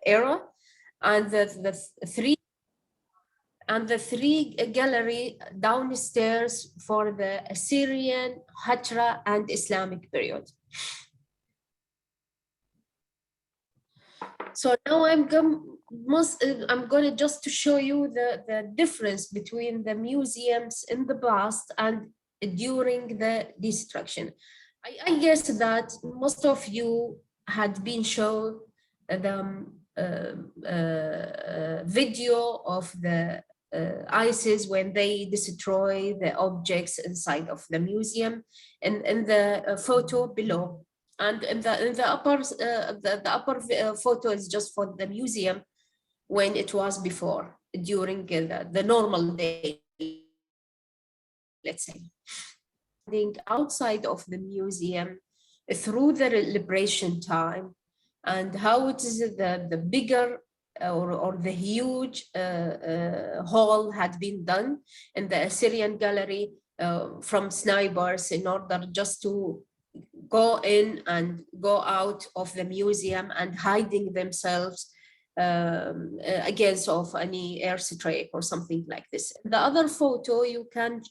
era, and the three gallery downstairs for the Assyrian, Hatra, and Islamic period. So now I'm going to just to show you the difference between the museums in the past and during the destruction. I guess that most of you had been shown the video of the ISIS when they destroy the objects inside of the museum, and in the photo below. And in the upper photo is just for the museum when it was before, during the normal day, let's say. Outside of the museum through the liberation time, and how it is the bigger or the huge hall had been done in the Assyrian gallery from snipers in order just to go in and go out of the museum and hiding themselves against of any airstrike or something like this. The other photo, you can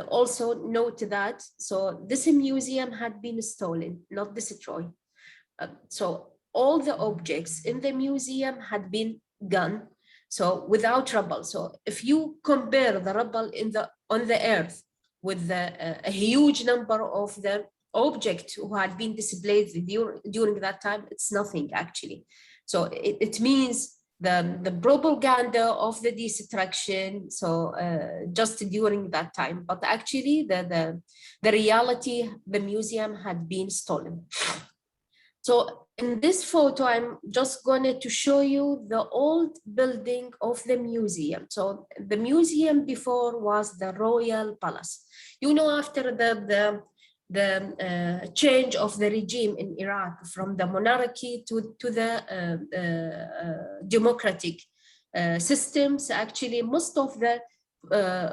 also note that, so this museum had been stolen, not destroyed. So all the objects in the museum had been gone, so without rubble. So if you compare the rubble on the earth with a huge number of the objects who had been displayed during that time, it's nothing actually. So it means the propaganda of the destruction, so just during that time, but actually the reality, the museum had been stolen. So in this photo, I'm just going to show you the old building of the museum. So the museum before was the Royal Palace. You know, after the change of the regime in Iraq from the monarchy to the democratic systems, actually most of the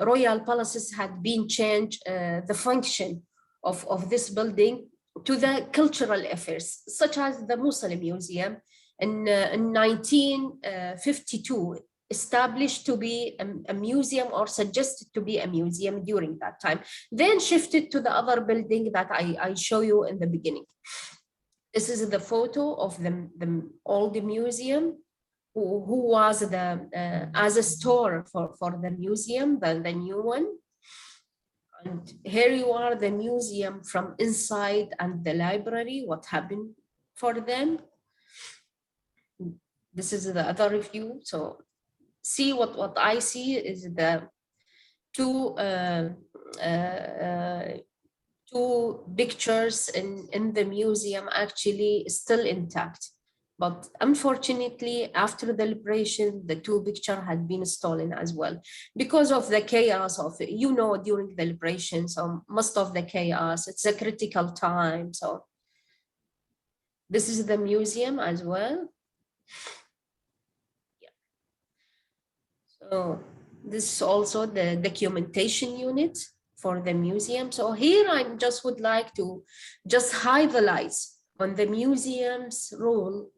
royal palaces had been changed the function of this building to the cultural affairs, such as the Mosul Museum in 1952, established to be a museum or suggested to be a museum during that time, then shifted to the other building that I show you in the beginning. This is the photo of the old museum, who was as a store for the museum, the new one. And here you are, the museum from inside, and the library, what happened for them. This is the other view. So see what I see is the two pictures in the museum actually still intact. But unfortunately, after the liberation, the two pictures had been stolen as well because of the chaos of, during the liberation. So most of the chaos, it's a critical time. So this is the museum as well. Yeah. So this is also the documentation unit for the museum. So here I just would like to just highlight on the museum's role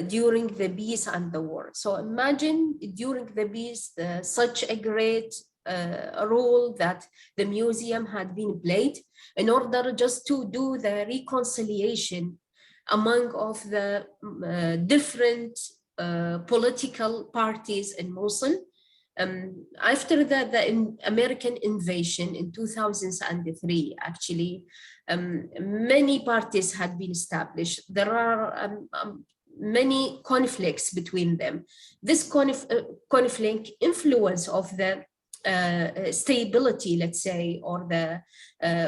during the peace and the war. So imagine during the peace, such a great role that the museum had been played in order just to do the reconciliation among of the different political parties in Mosul. After the American invasion in 2003, actually, many parties had been established. There are many conflicts between them. This conflict influence of the stability, let's say, or the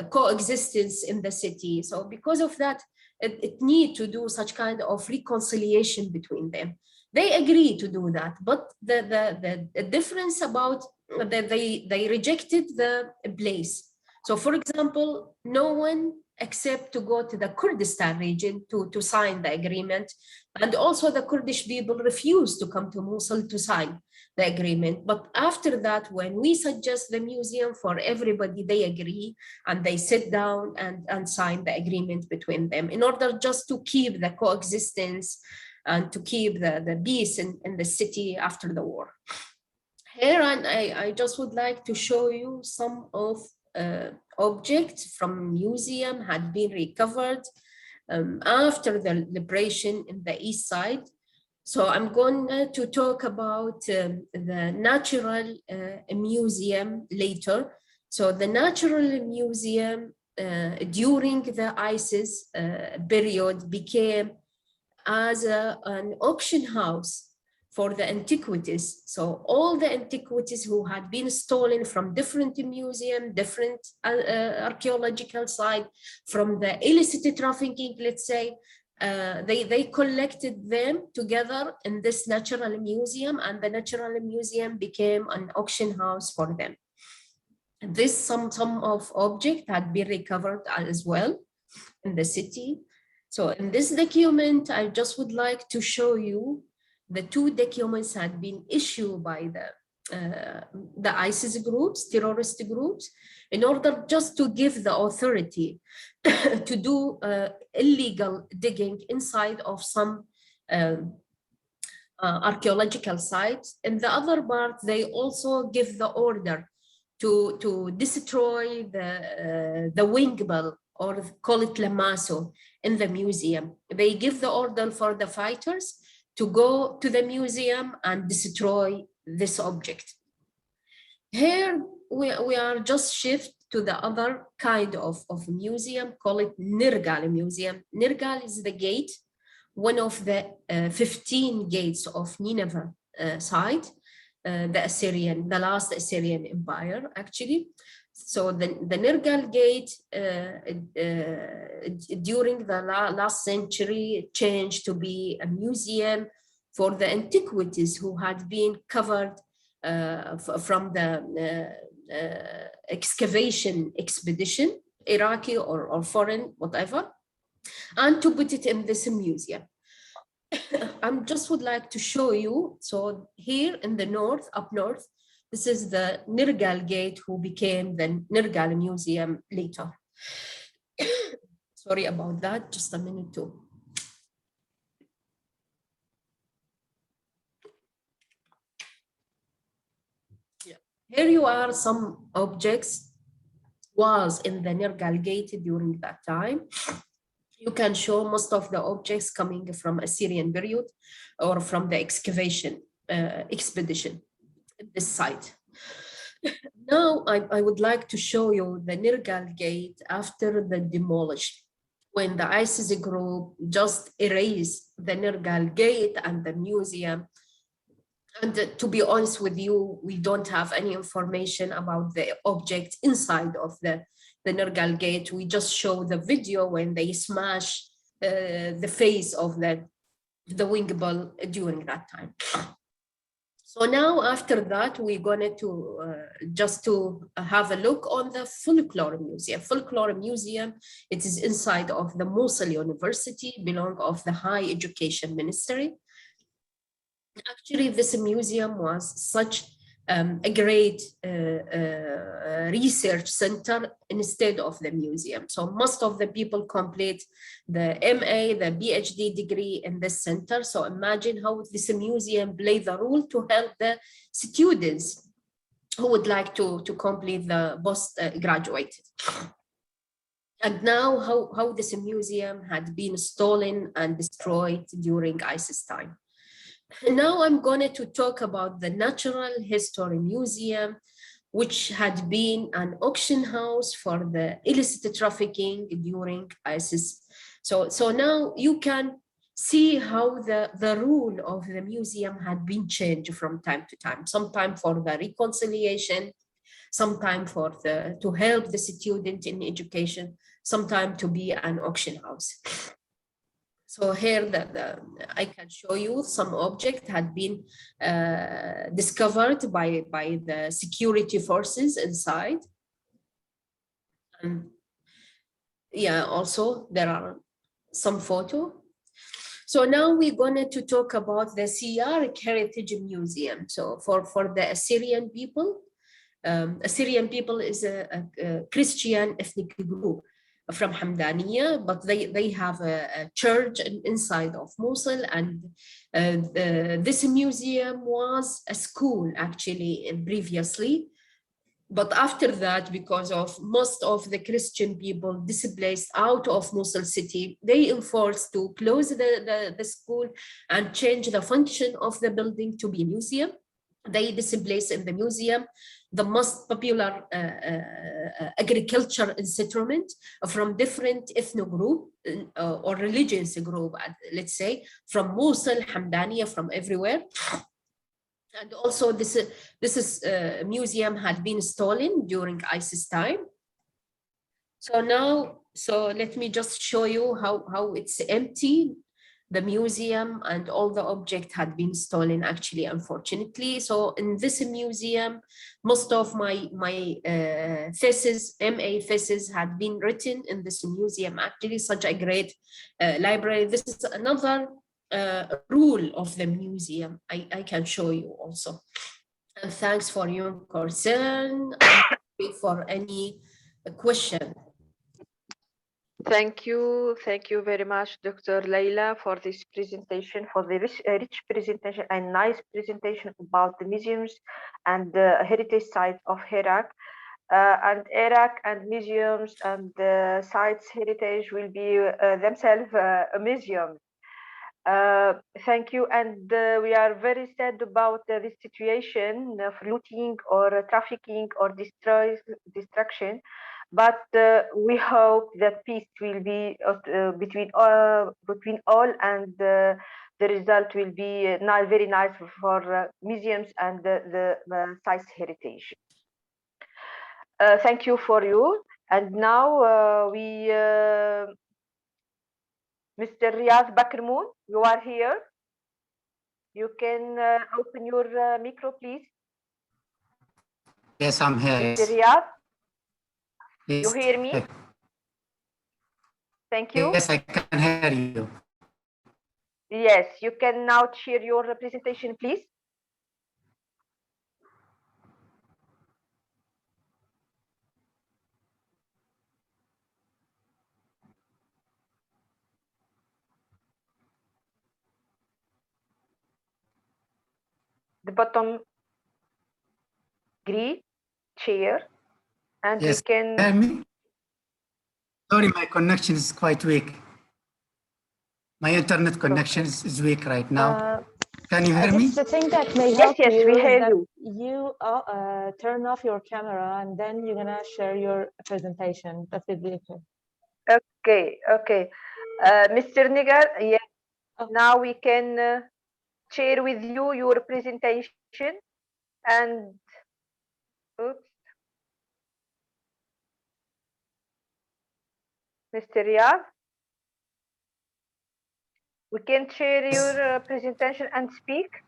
coexistence in the city. So because of that, it need to do such kind of reconciliation between them. They agree to do that, but the difference about that they rejected the place. So for example, no one except to go to the Kurdistan region to sign the agreement. And also the Kurdish people refused to come to Mosul to sign the agreement. But after that, when we suggest the museum for everybody, they agree and they sit down and sign the agreement between them in order just to keep the coexistence and to keep the peace in the city after the war. Here, and I just would like to show you some of objects from museum had been recovered after the liberation in the East Side. So I'm going to talk about the Natural Museum later. So the Natural Museum during the ISIS period became as an auction house for the antiquities. So all the antiquities who had been stolen from different museums, different archaeological sites, from the illicit trafficking, let's say, they collected them together in this natural museum, and the natural museum became an auction house for them. This some of object had been recovered as well in the city. So in this document, I just would like to show you the two documents had been issued by the ISIS groups, terrorist groups, in order just to give the authority to do illegal digging inside of some archaeological sites. And the other part, they also give the order to destroy the wing bell, or call it lamaso, in the museum. They give the order for the fighters to go to the museum and destroy this object. Here we are just shift to the other kind of museum, call it Nergal Museum. Nergal is the gate, one of the 15 gates of Nineveh side, the last Assyrian empire, actually. So the Nergal Gate during the last century changed to be a museum for the antiquities who had been covered from the excavation expedition, Iraqi or foreign, whatever, and to put it in this museum. I just would like to show you. So here in the north, up north, this is the Nergal Gate, who became the Nergal Museum later. Sorry about that, just a minute too. Yeah. Here you are some objects was in the Nergal Gate during that time. You can show most of the objects coming from Assyrian period or from the excavation expedition. This site. Now I would like to show you the Nergal Gate after the demolition, when the ISIS group just erased the Nergal Gate and the museum. And to be honest with you, we don't have any information about the object inside of the Nergal Gate. We just show the video when they smash the face of the wing bell during that time. So now after that, we're going to just to have a look on the Folklore Museum. Folklore Museum, it is inside of the Mosul University, belong of the High Education Ministry. Actually, this museum was such a great research center instead of the museum. So most of the people complete the MA, the PhD degree in this center. So imagine how this museum played the role to help the students who would like to complete the postgraduate. And now how this museum had been stolen and destroyed during ISIS time. Now I'm going to talk about the Natural History Museum, which had been an auction house for the illicit trafficking during ISIS. So now you can see how the rule of the museum had been changed from time to time, sometime for the reconciliation, sometime for to help the student in education, sometime to be an auction house. So here I can show you some object had been discovered by the security forces inside. Yeah, also there are some photo. So now we're going to talk about the Syaric Heritage Museum. So for the Assyrian people is a Christian ethnic group from Hamdaniya, but they have a church inside of Mosul, and this museum was a school actually previously. But after that, because of most of the Christian people displaced out of Mosul city, they enforced to close the school and change the function of the building to be a museum. They displaced in the museum the most popular agriculture settlement from different ethnic group or religious group, let's say, from Mosul, Hamdaniya, from everywhere. And also this museum had been stolen during ISIS time. So now, so let me just show you how it's empty. The museum and all the object had been stolen actually, unfortunately. So in this museum, most of my thesis, MA thesis, had been written in this museum, actually such a great library. This is another rule of the museum. I can show you also. And thanks for your concern. For any question. Thank you very much, Dr. Leila, for this presentation, for the rich presentation and nice presentation about the museums and the heritage sites of Iraq. And Iraq and museums and sites heritage will be themselves a museum. Thank you, and we are very sad about this situation of looting or trafficking or destruction, but we hope that peace will be between all, and the result will be very nice for museums and the site heritage. Thank you for you, and now we. Mr. Riyad Bakrmoon, you are here. You can open your micro, please. Yes, I'm here. Mr. Riyad, yes. You hear me? Thank you. Yes, I can hear you. Yes, you can now share your presentation, please. The bottom green chair, and Yes, we can hear me? Sorry, my connection is quite weak. My internet connection is weak right now. Can you hear me? The thing that may help yes, you we is hear that you. you turn off your camera and then you're gonna share your presentation. That will be okay. Okay. Mr. Nigar, yes. Oh. Now we can share with you your presentation, and oops. Mr. Riyad, we can share your presentation and speak.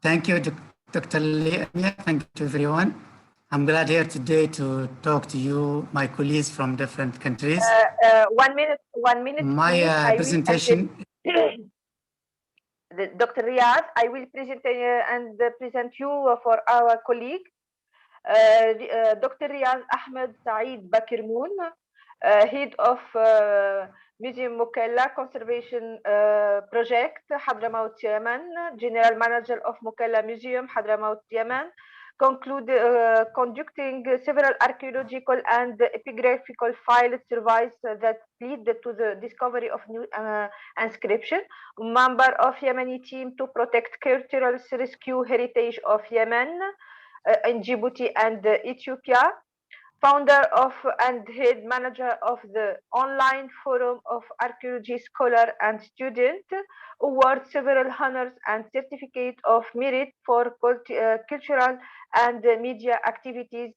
Thank you, Dr. Leah. Thank you to everyone. I'm glad here today to talk to you, my colleagues from different countries. 1 minute. My presentation. Dr. Riyad, I will present you for our colleague, Dr. Riyad Ahmed Saeed Bakrmoon, head of Museum Mukalla Conservation Project, Hadramaut, Yemen, General Manager of Mukalla Museum, Hadramaut, Yemen, conducting several archaeological and epigraphical file surveys that lead to the discovery of new inscription, member of Yemeni team to protect cultural rescue heritage of Yemen in Djibouti and Ethiopia, founder of and head manager of the online forum of archaeology scholar and student, award several honors and certificate of merit for cultural and media activities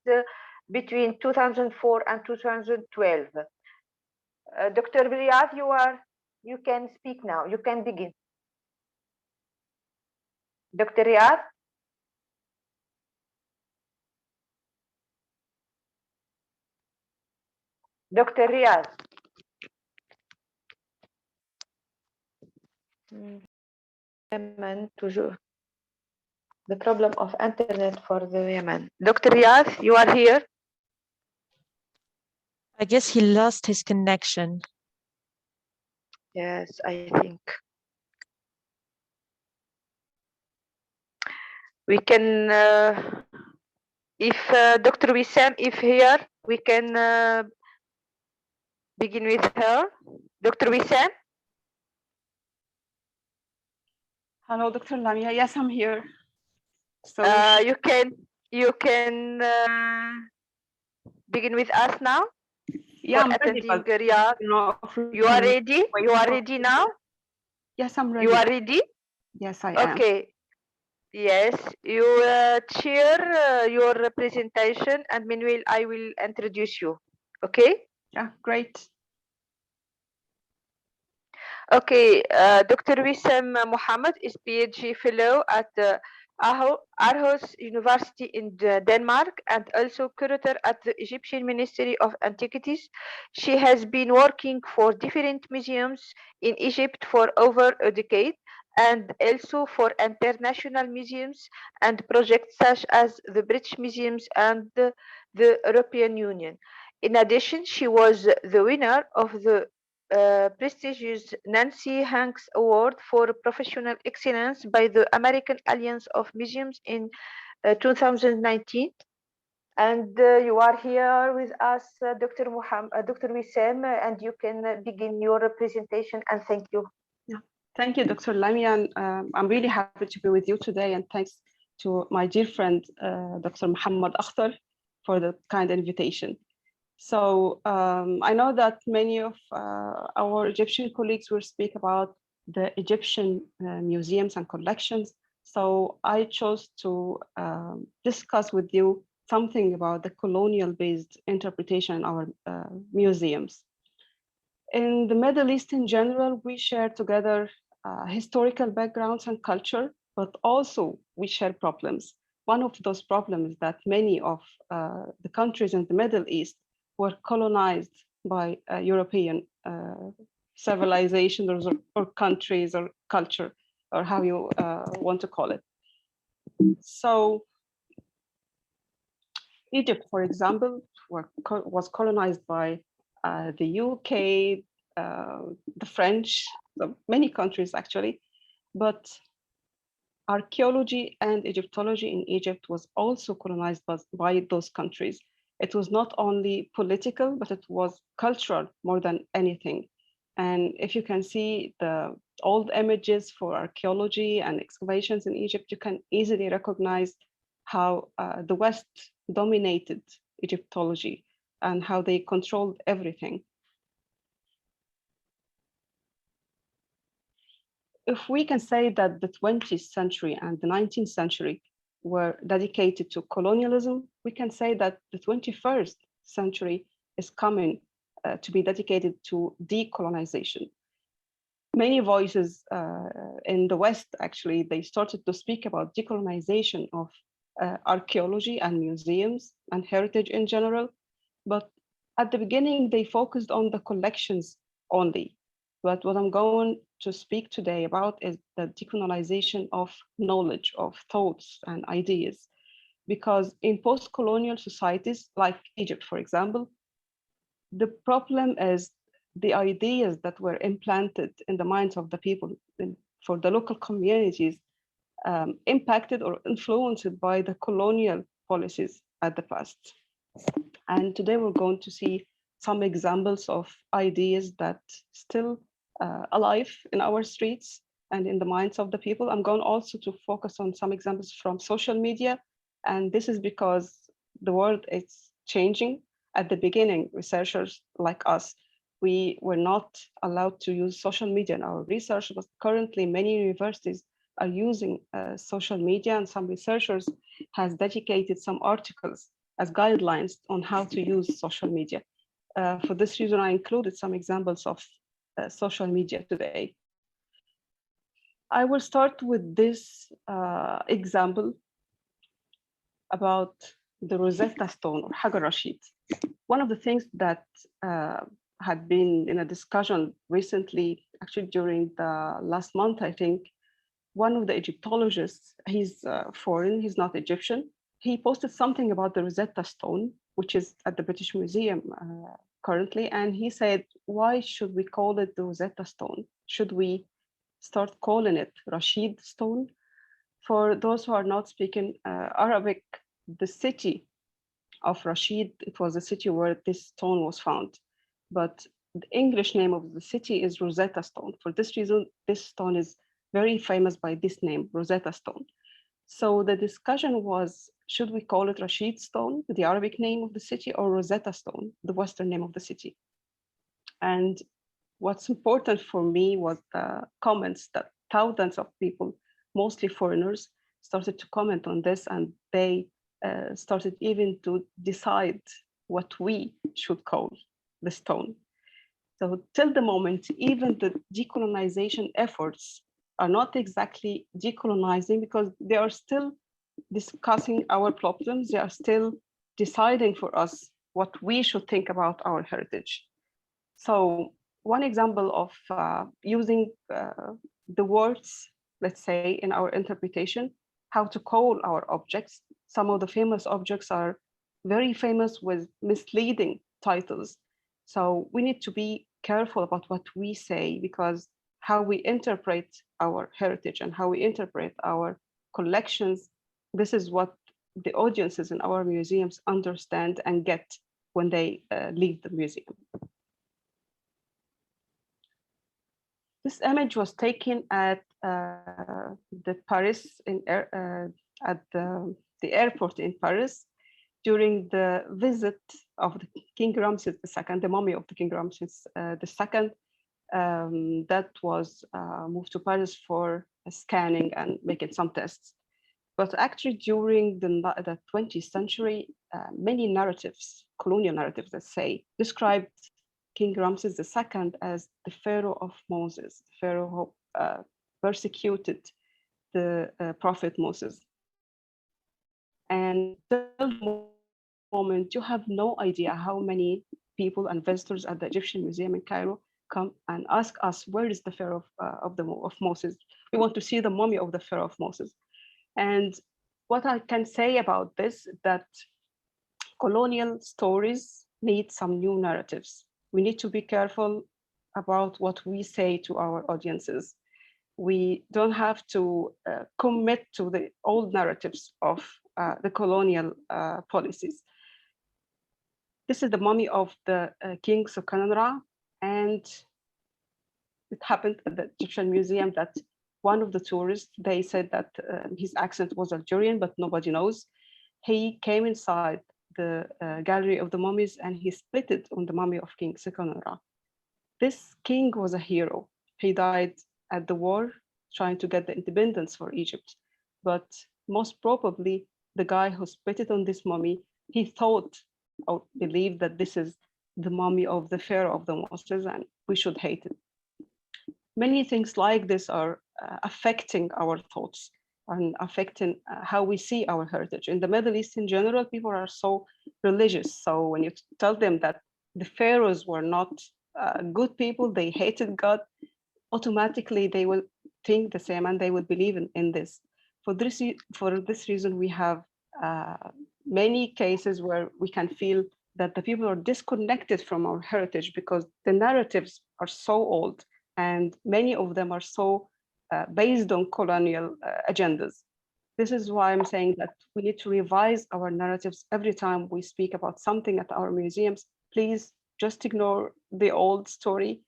between 2004 and 2012. Dr. Riyad, you can speak now. You can begin. Dr. Riyad? Dr. Riyad. Yemen, toujours. The problem of internet for the Yemen. Dr. Riyad, you are here? I guess he lost his connection. Yes, I think. We can, if Dr. Wissam is here, we can begin with her. Dr. Wissam? Hello, Dr. Lamia. Yes, I'm here. So You can begin with us now. yeah, I'm ready, attending but, Riyadh. you know, You are ready? You are ready now? Yes, I'm ready. You are ready? Yes, I am. Okay. Yes, you share your presentation, and meanwhile I will introduce you. Okay? Yeah, great. Okay, Dr. Wissam Mohammed is PhD fellow at Aarhus University in Denmark and also curator at the Egyptian Ministry of Antiquities. She has been working for different museums in Egypt for over a decade and also for international museums and projects such as the British Museums and the European Union. In addition, she was the winner of the prestigious Nancy Hanks Award for Professional Excellence by the American Alliance of Museums in 2019. And you are here with us, Dr. Wissam, and you can begin your presentation, and thank you. Yeah, thank you, Dr. Lamia. And I'm really happy to be with you today. And thanks to my dear friend, Dr. Muhammad Akhtar, for the kind invitation. So I know that many of our Egyptian colleagues will speak about the Egyptian museums and collections. So I chose to discuss with you something about the colonial-based interpretation in our museums. In the Middle East in general, we share together historical backgrounds and culture, but also we share problems. One of those problems is that many of the countries in the Middle East were colonized by European civilizations or countries or culture, or how you want to call it. So Egypt, for example, was colonized by the UK, the French, so many countries actually, but archaeology and Egyptology in Egypt was also colonized by those countries. It was not only political, but it was cultural more than anything. And if you can see the old images for archaeology and excavations in Egypt, you can easily recognize how the West dominated Egyptology and how they controlled everything. If we can say that the 20th century and the 19th century were dedicated to colonialism, we can say that the 21st century is coming to be dedicated to decolonization. Many voices in the West, actually, they started to speak about decolonization of archaeology and museums and heritage in general. But at the beginning, they focused on the collections only. But what I'm going to speak today about is the decolonization of knowledge, of thoughts and ideas. Because in post-colonial societies, like Egypt, for example, the problem is the ideas that were implanted in the minds of the people for the local communities impacted or influenced by the colonial policies at the past. And today we're going to see some examples of ideas that still alive in our streets and in the minds of the people. I'm going also to focus on some examples from social media. And this is because the world is changing. At the beginning, researchers like us, we were not allowed to use social media in our research, but currently many universities are using social media, and some researchers has dedicated some articles as guidelines on how to use social media. For this reason, I included some examples of social media today. I will start with this example about the Rosetta Stone or Hajar Rashid. One of the things that had been in a discussion recently, actually during the last month, I think, one of the Egyptologists, he's foreign, he's not Egyptian, he posted something about the Rosetta Stone, which is at the British Museum currently, and he said, why should we call it the Rosetta Stone? Should we start calling it Rashid Stone? For those who are not speaking Arabic, the city of Rashid, it was a city where this stone was found. But the English name of the city is Rosetta Stone. For this reason, this stone is very famous by this name, Rosetta Stone. So the discussion was, should we call it Rashid Stone, the Arabic name of the city, or Rosetta Stone, the Western name of the city? And what's important for me was the comments that thousands of people, mostly foreigners, started to comment on this, and they started even to decide what we should call the stone. So till the moment, even the decolonization efforts are not exactly decolonizing, because they are still discussing our problems. They are still deciding for us what we should think about our heritage. So one example of using the words, let's say, in our interpretation, how to call our objects. Some of the famous objects are very famous with misleading titles. So we need to be careful about what we say, because how we interpret our heritage and how we interpret our collections, this is what the audiences in our museums understand and get when they leave the museum. This image was taken at the Paris at the airport in Paris during the visit of the King Ramses II, the mummy of the King Ramses II, that was moved to Paris for scanning and making some tests. But actually, during the 20th century, many narratives, colonial narratives, let's say, described King Ramses II as the Pharaoh of Moses, the Pharaoh who persecuted the prophet Moses. And at the moment, you have no idea how many people and visitors at the Egyptian Museum in Cairo come and ask us, where is the Pharaoh of Moses? We want to see the mummy of the Pharaoh of Moses. And what I can say about this is that colonial stories need some new narratives. We need to be careful about what we say to our audiences. We don't have to commit to the old narratives of the colonial policies. This is the mummy of the King Seqenenra, and it happened at the Egyptian Museum that one of the tourists, they said that his accent was Algerian, but nobody knows. He came inside the gallery of the mummies and he spit it on the mummy of King Seqenenra. This king was a hero. He died at the war trying to get the independence for Egypt. But most probably the guy who spit it on this mummy, he thought or believed that this is the mummy of the Pharaoh of the Moses and we should hate it. Many things like this are affecting our thoughts and affecting how we see our heritage. In the Middle East in general, people are so religious. So when you tell them that the pharaohs were not good people, they hated God, automatically they will think the same and they will believe in this. For this reason, we have many cases where we can feel that the people are disconnected from our heritage because the narratives are so old and many of them are so based on colonial agendas. This is why I'm saying that we need to revise our narratives every time we speak about something at our museums. Please just ignore the old story,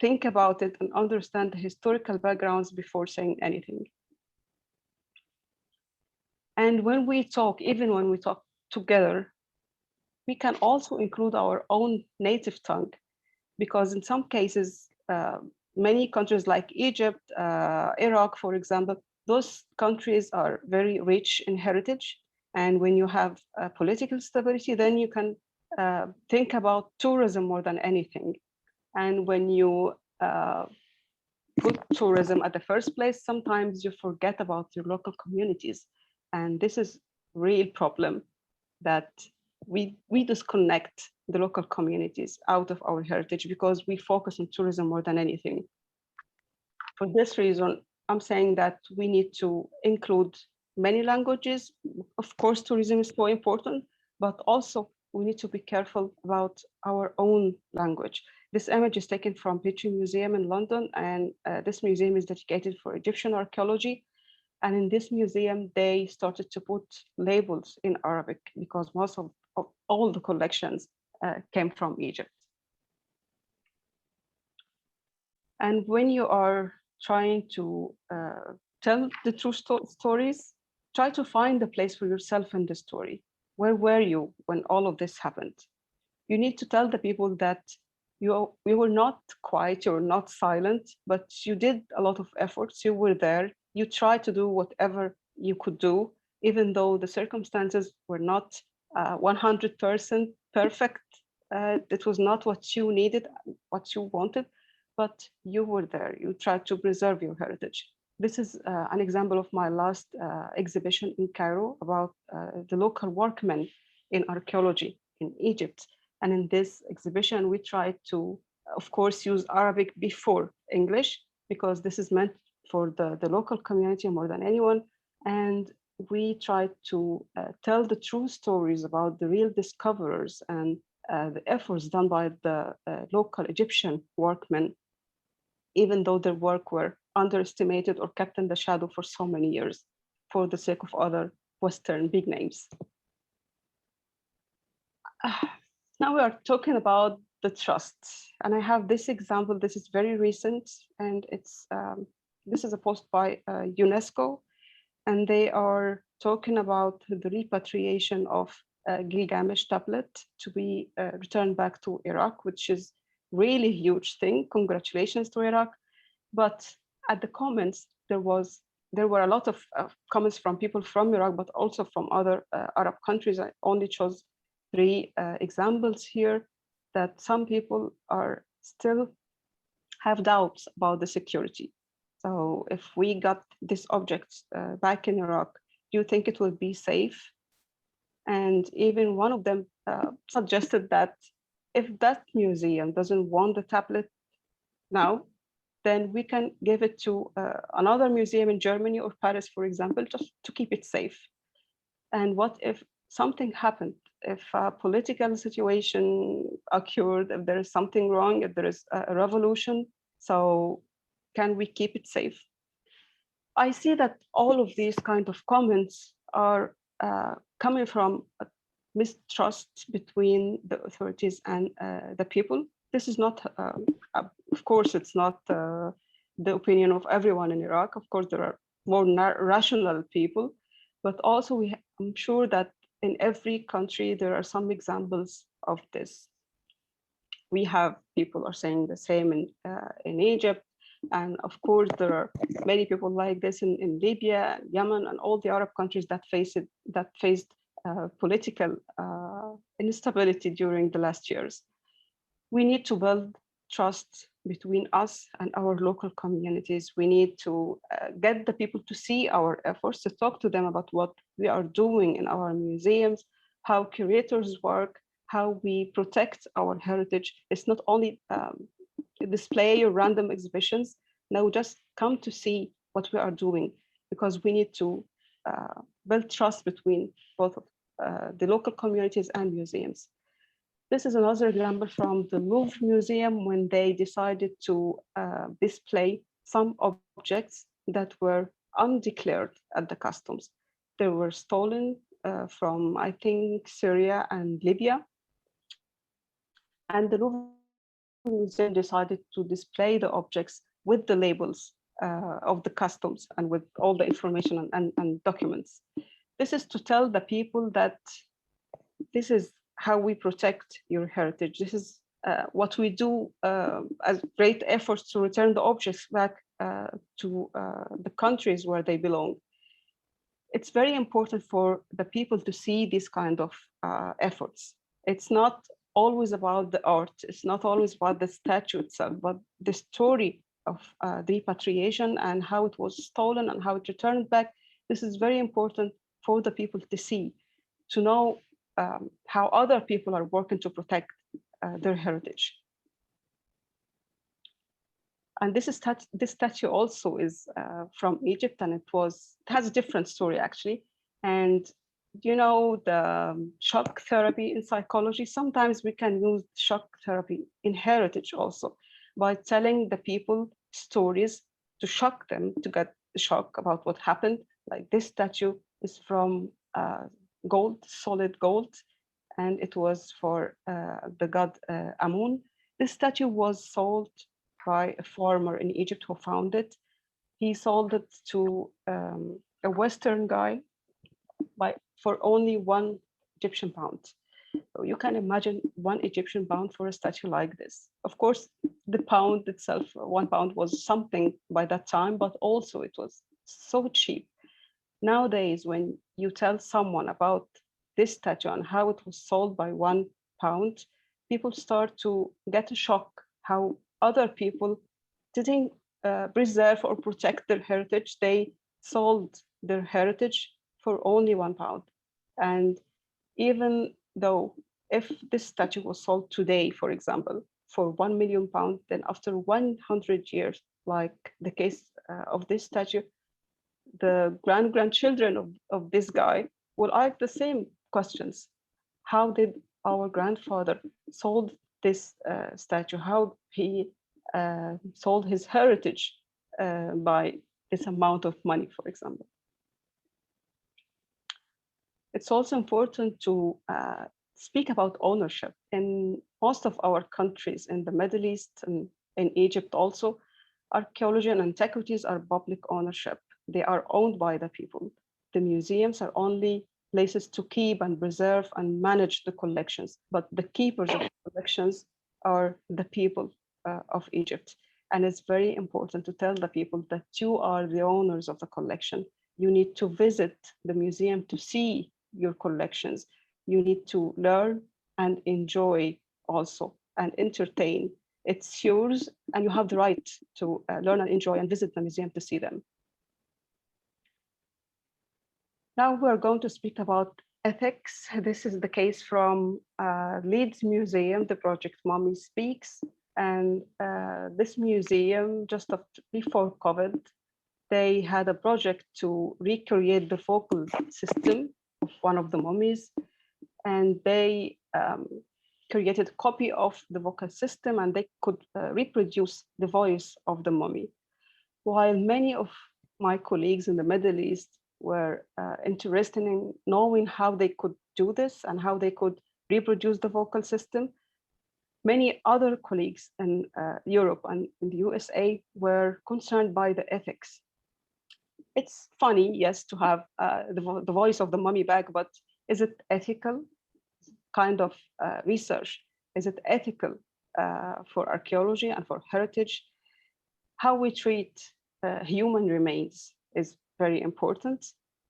think about it and understand the historical backgrounds before saying anything. And when we talk, even when we talk together, we can also include our own native tongue, because in some cases, many countries like Egypt, Iraq, for example, those countries are very rich in heritage. And when you have political stability, then you can think about tourism more than anything. And when you put tourism at the first place, sometimes you forget about your local communities. And this is a real problem, that we disconnect the local communities out of our heritage because we focus on tourism more than anything. For this reason, I'm saying that we need to include many languages. Of course, tourism is so important, but also we need to be careful about our own language. This image is taken from Petrie Museum in London, and this museum is dedicated for Egyptian archaeology. And in this museum, they started to put labels in Arabic because most of all the collections came from Egypt. And when you are trying to tell the true stories, try to find a place for yourself in the story. Where were you when all of this happened? You need to tell the people that you were not quiet, you were not silent, but you did a lot of efforts, you were there, you tried to do whatever you could do, even though the circumstances were not 100% perfect. It was not what you needed, what you wanted, but you were there, you tried to preserve your heritage. This is an example of my last exhibition in Cairo about the local workmen in archaeology in Egypt. And in this exhibition, we tried to, of course, use Arabic before English, because this is meant for the local community more than anyone. And we tried to tell the true stories about the real discoverers and the efforts done by the local Egyptian workmen, even though their work were underestimated or kept in the shadow for so many years for the sake of other Western big names. Now we are talking about the trust. And I have this example, this is very recent, and it's this is a post by UNESCO, and they are talking about the repatriation of Gilgamesh tablet to be returned back to Iraq, which is really huge thing. Congratulations to Iraq. But at the comments, there were a lot of comments from people from Iraq, but also from other Arab countries. I only chose 3 examples here, that some people are still have doubts about the security. So if we got this object back in Iraq, do you think it would be safe? And even one of them suggested that if that museum doesn't want the tablet now, then we can give it to another museum in Germany or Paris, for example, just to keep it safe. And what if something happened? If a political situation occurred, if there is something wrong, if there is a revolution, so can we keep it safe? I see that all of these kind of comments are coming from a mistrust between the authorities and the people. This is not, of course, it's not the opinion of everyone in Iraq. Of course, there are more rational people, but also I'm sure that in every country, there are some examples of this. We have people are saying the same in Egypt. And of course, there are many people like this in Libya, Yemen, and all the Arab countries that faced political instability during the last years. We need to build trust between us and our local communities. We need to get the people to see our efforts, to talk to them about what we are doing in our museums, how curators work, how we protect our heritage. It's not only display or random exhibitions. Now just come to see what we are doing, because we need to build trust between both the local communities and museums. This is another example from the Louvre Museum when they decided to display some objects that were undeclared at the customs. They were stolen from, I think, Syria and Libya. And the Louvre Museum decided to display the objects with the labels of the customs and with all the information and documents. This is to tell the people that this is how we protect your heritage. This is what we do as great efforts to return the objects back to the countries where they belong. It's very important for the people to see these kind of efforts. It's not always about the art. It's not always about the statue itself, but the story of the repatriation and how it was stolen and how it returned back. This is very important for the people to see, to know how other people are working to protect their heritage. And this statue also is from Egypt, and it has a different story actually. And you know, the shock therapy in psychology, sometimes we can use shock therapy in heritage also by telling the people stories to shock them, to get the shock about what happened. Like this statue is from gold, solid gold, and it was for the god Amun. This statue was sold by a farmer in Egypt who found it. He sold it to a Western guy for only £1 Egyptian. So you can imagine £1 Egyptian for a statue like this. Of course, the pound itself, £1 was something by that time, but also it was so cheap. Nowadays, when you tell someone about this statue and how it was sold by £1, people start to get a shock how other people didn't preserve or protect their heritage. They sold their heritage for only £1. And even though if this statue was sold today, for example, for £1 million, then after 100 years, like the case of this statue, the grandchildren of this guy will ask the same questions. How did our grandfather sold this statue? How he sold his heritage by this amount of money, for example. It's also important to speak about ownership. In most of our countries, in the Middle East and in Egypt also, archaeology and antiquities are public ownership. They are owned by the people. The museums are only places to keep and preserve and manage the collections, but the keepers of the collections are the people of Egypt. And it's very important to tell the people that you are the owners of the collection. You need to visit the museum to see your collections. You need to learn and enjoy also and entertain. It's yours and you have the right to learn and enjoy and visit the museum to see them. Now we're going to speak about ethics. This is the case from Leeds Museum, the project Mommy Speaks. And this museum, just before COVID, they had a project to recreate the vocal system of one of the mummies. And they created a copy of the vocal system and they could reproduce the voice of the mummy. While many of my colleagues in the Middle East were interested in knowing how they could do this and how they could reproduce the vocal system, many other colleagues in Europe and in the USA were concerned by the ethics. It's funny, yes, to have the voice of the mummy back, but is it ethical kind of research? Is it ethical for archaeology and for heritage? How we treat human remains is very important.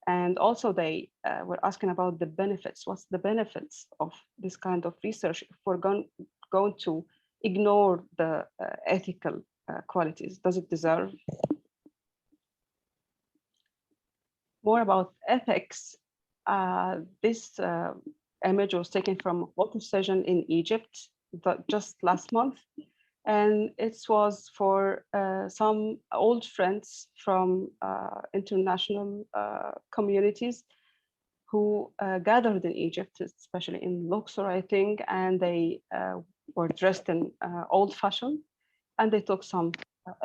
And also they were asking about the benefits. What's the benefits of this kind of research if we're going to ignore the ethical qualities? Does it deserve? More about ethics. This image was taken from a photo session in Egypt just last month. And it was for some old friends from international communities who gathered in Egypt, especially in Luxor, I think, and they were dressed in old fashion, and they took some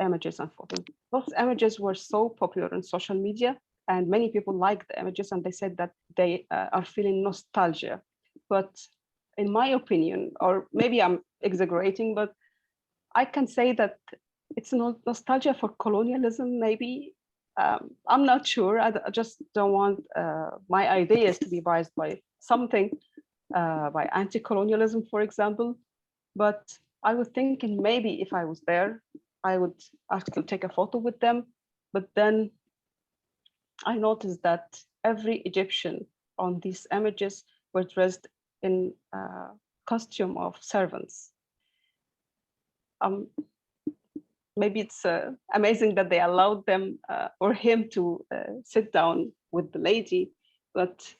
images and photos. Those images were so popular on social media, and many people liked the images, and they said that they are feeling nostalgia. But in my opinion, or maybe I'm exaggerating, but I can say that it's nostalgia for colonialism, maybe. I'm not sure. I just don't want my ideas to be biased by something, by anti-colonialism, for example. But I was thinking maybe if I was there, I would actually take a photo with them. But then I noticed that every Egyptian on these images were dressed in costume of servants. Maybe it's amazing that they allowed them or him to sit down with the lady, but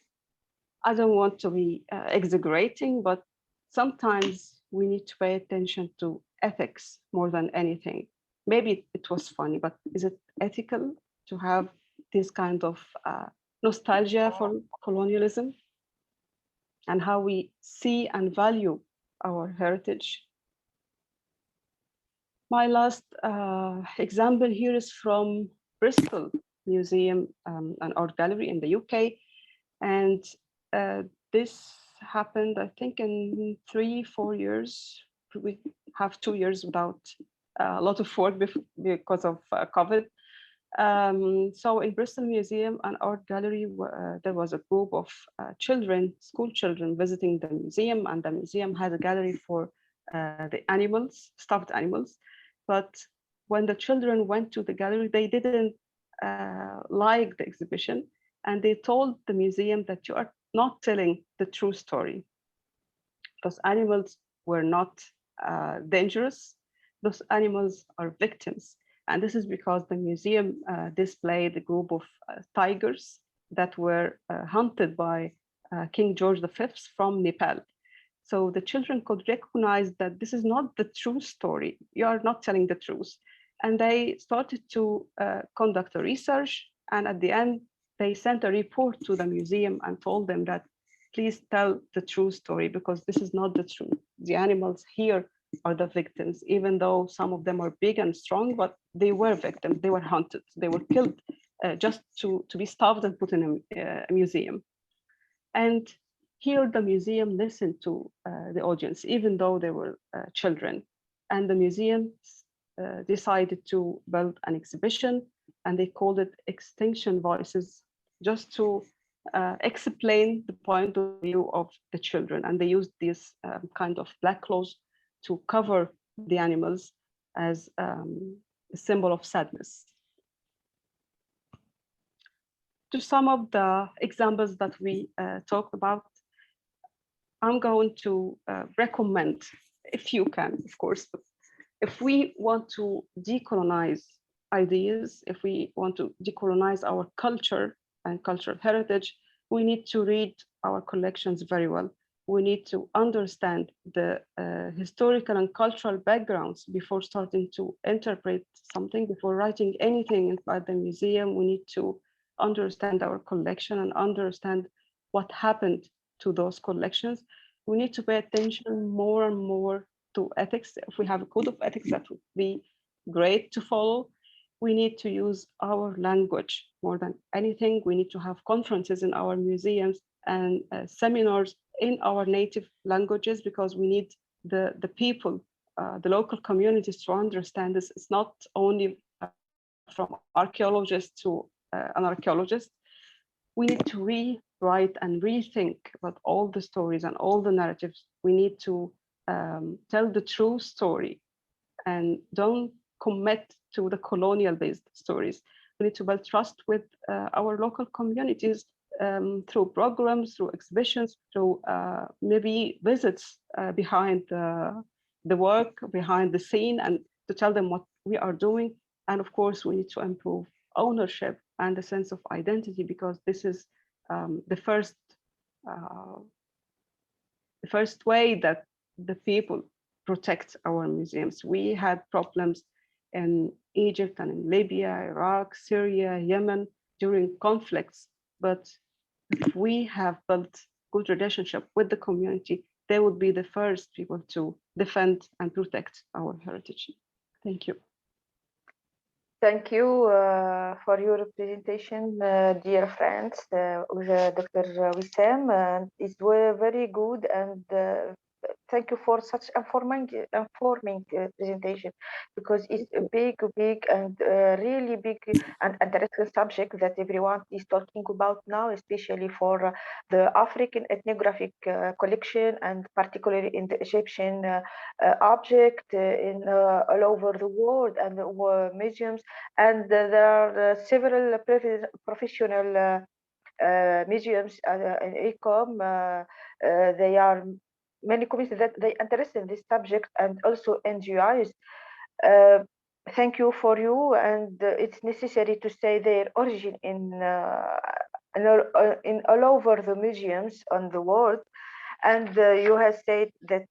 I don't want to be exaggerating, but sometimes we need to pay attention to ethics more than anything. Maybe it was funny, but is it ethical to have this kind of nostalgia for colonialism, and how we see and value our heritage. My last example here is from Bristol Museum and Art Gallery in the UK. And this happened, I think, in 3-4 years. We have 2 years without a lot of work because of COVID. So in Bristol Museum and Art Gallery, there was a group of children, school children, visiting the museum, and the museum had a gallery for the animals, stuffed animals. But when the children went to the gallery, they didn't like the exhibition, and they told the museum that you are not telling the true story. Those animals were not dangerous. Those animals are victims. And this is because the museum displayed a group of tigers that were hunted by King George V from Nepal. So the children could recognize that this is not the true story. You are not telling the truth. And they started to conduct a research. And at the end, they sent a report to the museum and told them that, please tell the true story, because this is not the truth. The animals here are the victims, even though some of them are big and strong, but they were victims. They were hunted. They were killed just to be stuffed and put in a museum. And here the museum listened to the audience, even though they were children. And the museum decided to build an exhibition, and they called it Extinction Voices, just to explain the point of view of the children. And they used this kind of black clothes to cover the animals as a symbol of sadness. To sum up the examples that we talked about, I'm going to recommend, if you can, of course, but if we want to decolonize ideas, if we want to decolonize our culture and cultural heritage, we need to read our collections very well. We need to understand the historical and cultural backgrounds before starting to interpret something, before writing anything about the museum. We need to understand our collection and understand what happened to those collections. We need to pay attention more and more to ethics. If we have a code of ethics, that would be great to follow. We need to use our language more than anything. We need to have conferences in our museums and seminars in our native languages, because we need the people, the local communities to understand this. It's not only from archaeologists to an archaeologist. We need to rewrite and rethink about all the stories and all the narratives. We need to tell the true story and don't commit to the colonial-based stories. We need to build trust with our local communities through programs, through exhibitions, through maybe visits behind the work, behind the scene, and to tell them what we are doing. And of course, we need to improve ownership and the sense of identity, because this is the first way that the people protect our museums. We had problems in Egypt and in Libya, Iraq, Syria, Yemen during conflicts, but if we have built good relationship with the community, they would be the first people to defend and protect our heritage. Thank you. Thank you for your presentation, dear friends, Dr. Wissam. It's very good, and thank you for such informing presentation, because it's a big and really big and interesting subject that everyone is talking about now, especially for the African ethnographic collection, and particularly in the Egyptian object in all over the world and the museums. And there are several professional museums in ICOM. They are many communities that they interested in this subject, and also NGOs. Thank you for you, and it's necessary to say their origin in all over the museums on the world. And you have said that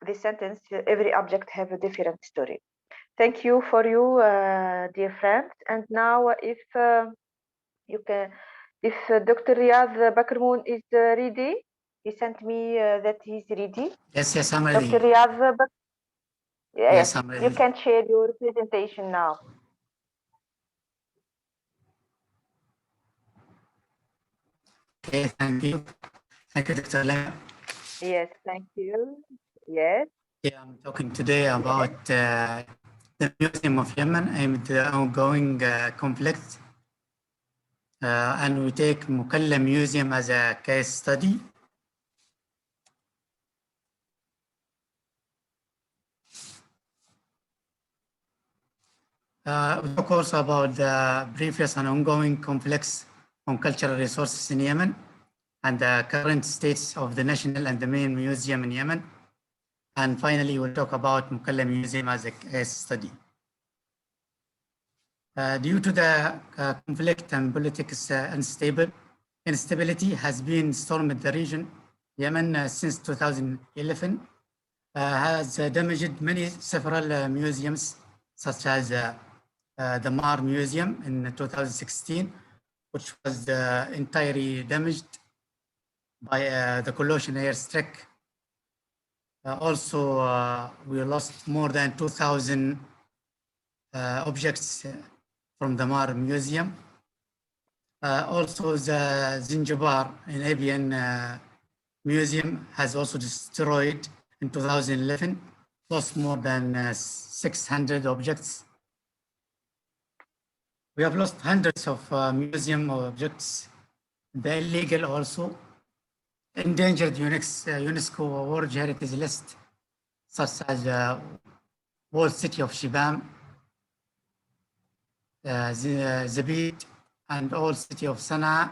this sentence, every object have a different story. Thank you for you, dear friends. And now, if you can If Dr. Riyad Bakrmoon is ready, he sent me that he's ready. Yes, I'm ready. Dr. Riyad Yes, I'm ready. you can share your presentation now. Okay, thank you. Thank you, Dr. Lema. Yes, thank you. Yes. Yeah, I'm talking today about the Museum of Yemen and the ongoing conflict. And we take Mukalla Museum as a case study. We talk also about the previous and ongoing conflicts on cultural resources in Yemen and the current states of the national and the main museum in Yemen. And finally, we'll talk about Mukalla Museum as a case study. Due to the conflict and political instability has been stormed the region, Yemen since 2011 has damaged several museums, such as the Mar Museum in 2016, which was entirely damaged by the Colossian airstrike. Also, we lost more than 2,000 objects from the Mar Museum. Also, the Zinjibar in Abian Museum has also destroyed in 2011, lost more than 600 objects. We have lost hundreds of museum objects. The illegal also endangered UNESCO World Heritage List, such as Walled City of Shibam, Zabid, and Old City of Sana'a.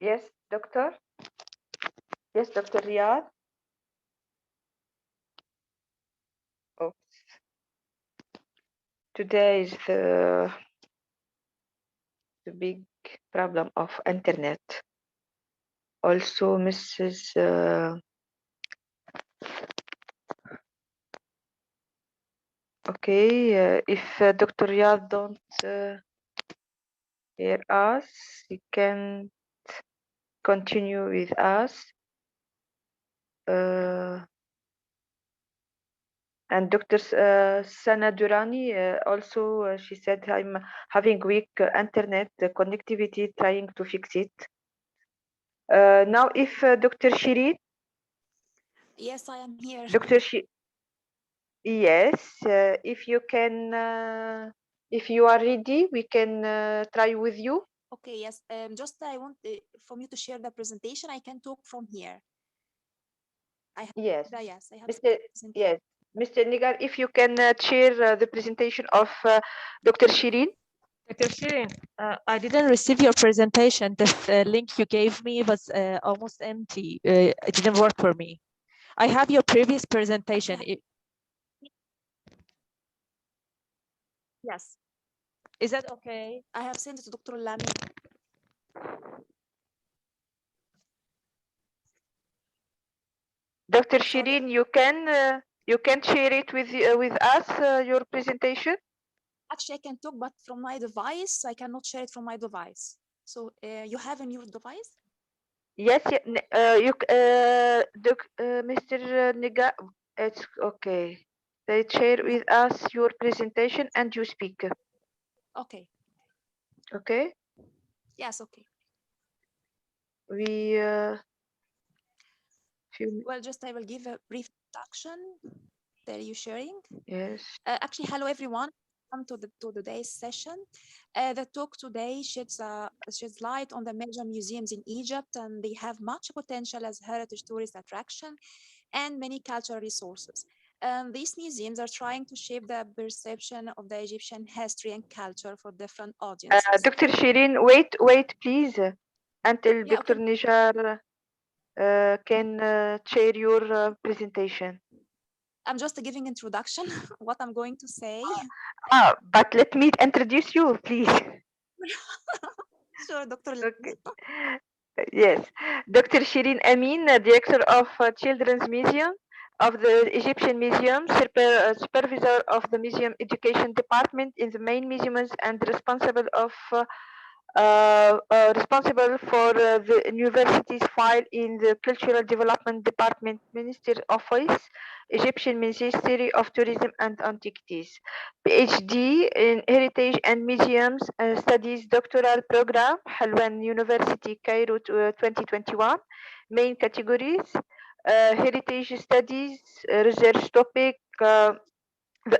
Yes, doctor. Yes, Dr. Riyad. Oh. Today is the big problem of internet. Also, Mrs. Okay, if Dr. Riyad don't hear us, he can continue with us. And Dr. Sana Durani also, she said, I'm having weak internet connectivity, trying to fix it. Now, if Dr. Shireen. Yes, I am here. Dr. Yes, if you can, if you are ready, we can try with you. Okay, yes. Just I want from you to share the presentation. I can talk from here. Yes. Yes, I have. Yes, Mr. Nigar, if you can share the presentation of Dr. Shireen. Dr. Shirin, I didn't receive your presentation. The link you gave me was almost empty. It didn't work for me. I have your previous presentation. Yes. Is that okay? I have sent it to Dr. Lami. Dr. Shireen, you can share it with us your presentation. Actually, I can talk, but from my device, I cannot share it from my device. So you have a new device? Yes, Mr. Nigar, it's okay. They share with us your presentation and you speak. Okay. Okay. Yes. Okay. We. Well, just I will give a brief introduction. Are you sharing? Yes. Actually, hello everyone. Welcome to today's session. The talk today sheds light on the major museums in Egypt, and they have much potential as heritage tourist attraction and many cultural resources. These museums are trying to shape the perception of the Egyptian history and culture for different audiences. Dr. Shireen, wait, please, until Dr. Okay. Nijar can share your presentation. I'm just giving introduction, what I'm going to say. But let me introduce you, please. Sure, Dr. Okay. Yes, Dr. Shireen Amin, Director of Children's Museum, of the Egyptian Museum, supervisor of the museum education department in the main museums, and responsible for the university's file in the Cultural Development Department, Minister Office, Egyptian Ministry of Tourism and Antiquities. PhD in Heritage and Museums Studies Doctoral Program, Halwan University, Cairo 2021. Main categories, Heritage Studies, Research Topic, the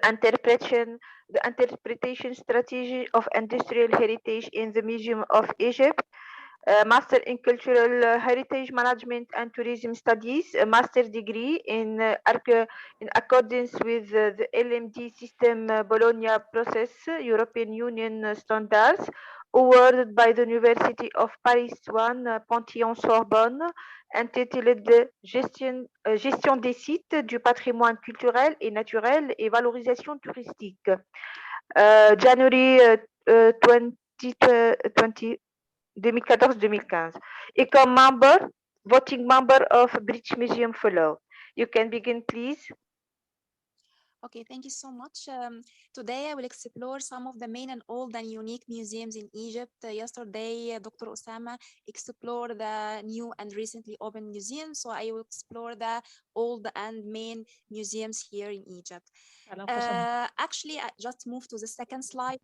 interpretation strategy of industrial heritage in the Museum of Egypt, Master in Cultural Heritage Management and Tourism Studies, a master degree in accordance with the LMD system Bologna process, European Union standards, awarded by the University of Paris 1, Panthéon-Sorbonne, intitulé Gestion des sites du patrimoine culturel et naturel et valorisation touristique. January 2020, 2014-2015, et comme member, voting member of British Museum Fellow. You can begin, please. Okay, thank you so much. Today I will explore some of the main and old and unique museums in Egypt. Yesterday, Dr. Osama explored the new and recently opened museums, so I will explore the old and main museums here in Egypt. Actually, I just moved to the second slide.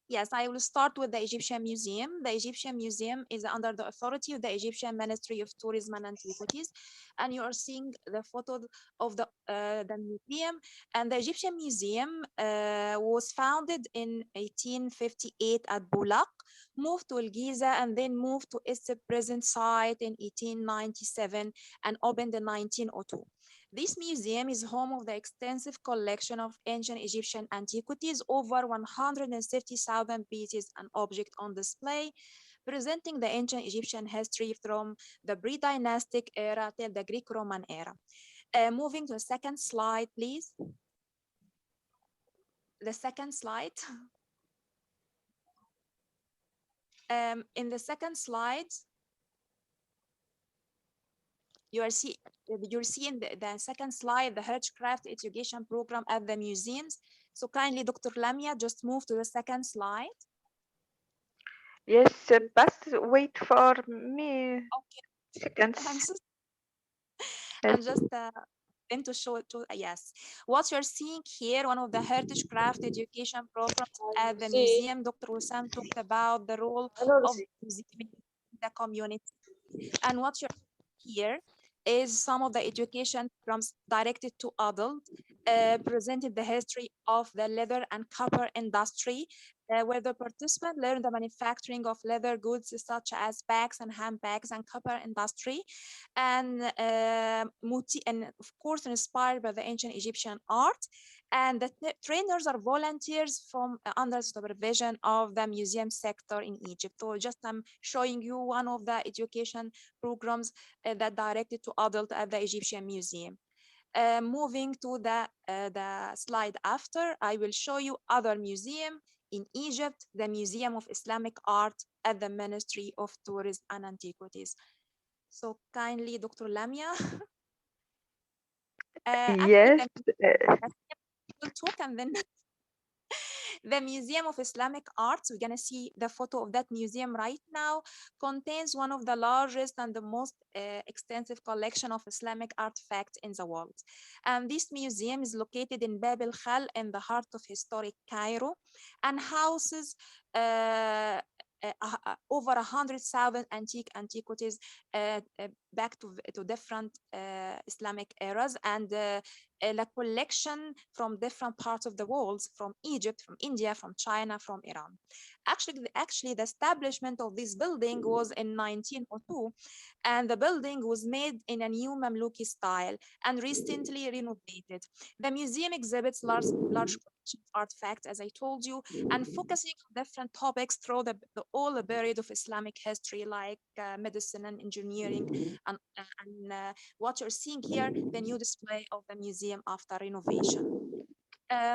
Yes, I will start with the Egyptian Museum. The Egyptian Museum is under the authority of the Egyptian Ministry of Tourism and Antiquities. And you are seeing the photo of the museum. And the Egyptian Museum was founded in 1858 at Bulaq, moved to El Giza, and then moved to its present site in 1897 and opened in 1902. This museum is home of the extensive collection of ancient Egyptian antiquities, over 150,000 pieces and objects on display, presenting the ancient Egyptian history from the pre-dynastic era till the Greek-Roman era. Moving to the second slide, please. The second slide. In the second slide, you're seeing the second slide, the Heritage Education Program at the museums. So kindly, Dr. Lamia, just move to the second slide. Yes, but wait for me. Okay. Seconds. I'm just going to show it to, yes. What you're seeing here, one of the Heritage Craft Education programs at the museum. Dr. Wissam talked about the role of the museum in the community. And what you're here is some of the education programs directed to adults, presented the history of the leather and copper industry, where the participant learned the manufacturing of leather goods such as bags and handbags and copper industry, and of course inspired by the ancient Egyptian art. And the trainers are volunteers from under supervision of the museum sector in Egypt. So just I'm showing you one of the education programs that directed to adults at the Egyptian Museum. Moving to the slide after, I will show you other museum in Egypt, the Museum of Islamic Art at the Ministry of Tourism and Antiquities. So kindly, Dr. Lamia. Yes. We'll talk and then the Museum of Islamic Arts, we're going to see the photo of that museum right now, contains one of the largest and the most extensive collection of Islamic artifacts in the world. And this museum is located in Bab el Khal in the heart of historic Cairo and houses over 100,000 antiquities back to different Islamic eras, and a collection from different parts of the world, from Egypt, from India, from China, from Iran. Actually, the establishment of this building was in 1902, and the building was made in a new Mamluki style and recently renovated. The museum exhibits large collection of artifacts, as I told you, and focusing on different topics through all the period of Islamic history, like medicine and engineering, and what you're seeing here, the new display of the museum after renovation.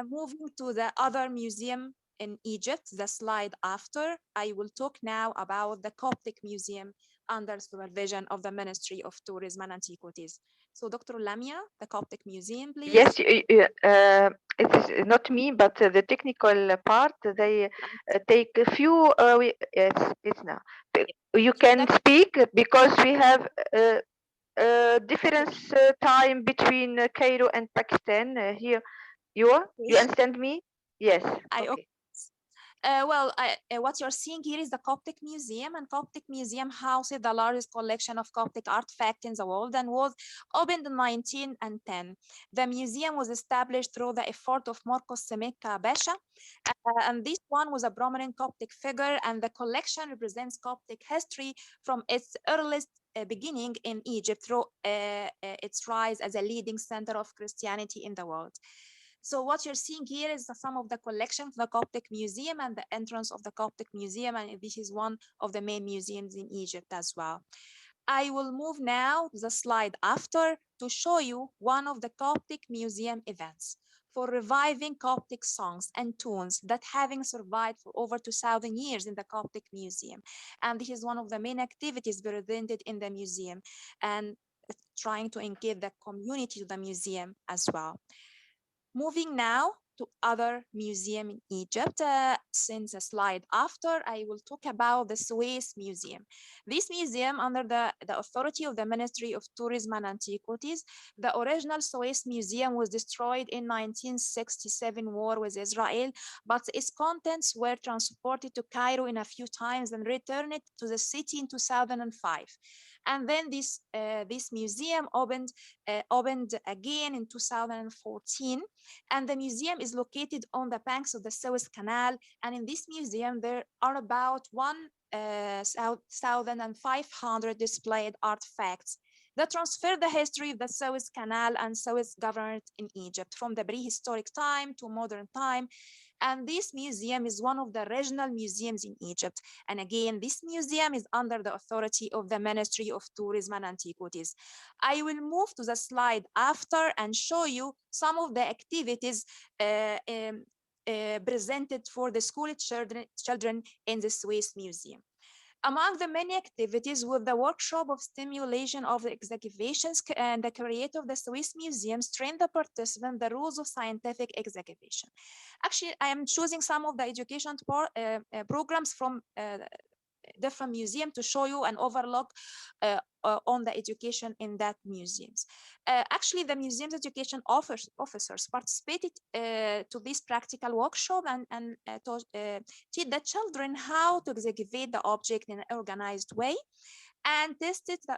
Moving to the other museum in Egypt, the slide after, I will talk now about the Coptic Museum under supervision of the Ministry of Tourism and Antiquities. So Dr. Lamia, the Coptic Museum, please. Yes, it is not me, but the technical part, they take a few, yes, it's now. You can speak because we have difference time between Cairo and Pakistan here. You understand me? Yes. Okay. What you're seeing here is the Coptic Museum, and Coptic Museum houses the largest collection of Coptic artifacts in the world and was opened in 1910. The museum was established through the effort of Marcos Semeka Basha, and this one was a prominent Coptic figure, and the collection represents Coptic history from its earliest beginning in Egypt through its rise as a leading center of Christianity in the world. So what you're seeing here is some of the collection of the Coptic Museum and the entrance of the Coptic Museum, and this is one of the main museums in Egypt as well. I will move now to the slide after to show you one of the Coptic Museum events for reviving Coptic songs and tunes that having survived for over 2,000 years in the Coptic Museum. And this is one of the main activities presented in the museum and trying to engage the community to the museum as well. Moving now to other museum in Egypt, since a slide after, I will talk about the Suez Museum. This museum, under the authority of the Ministry of Tourism and Antiquities, the original Suez Museum was destroyed in 1967 war with Israel, but its contents were transported to Cairo in a few times and returned to the city in 2005. And then this museum opened again in 2014, and the museum is located on the banks of the Suez Canal. And in this museum, there are about 1,500 displayed artifacts that transfer the history of the Suez Canal and Suez government in Egypt from the prehistoric time to modern time. And this museum is one of the regional museums in Egypt. And again, this museum is under the authority of the Ministry of Tourism and Antiquities. I will move to the slide after and show you some of the activities presented for the school children in the Suez Museum. Among the many activities with the workshop of stimulation of the excavations, and the creator of the Suez Museum trained the participant the rules of scientific excavation. Actually, I am choosing some of the education programs from different museums to show you an overlook on the education in that museums. Actually, the museum's education officers participated to this practical workshop and teach the children how to excavate the object in an organized way, and the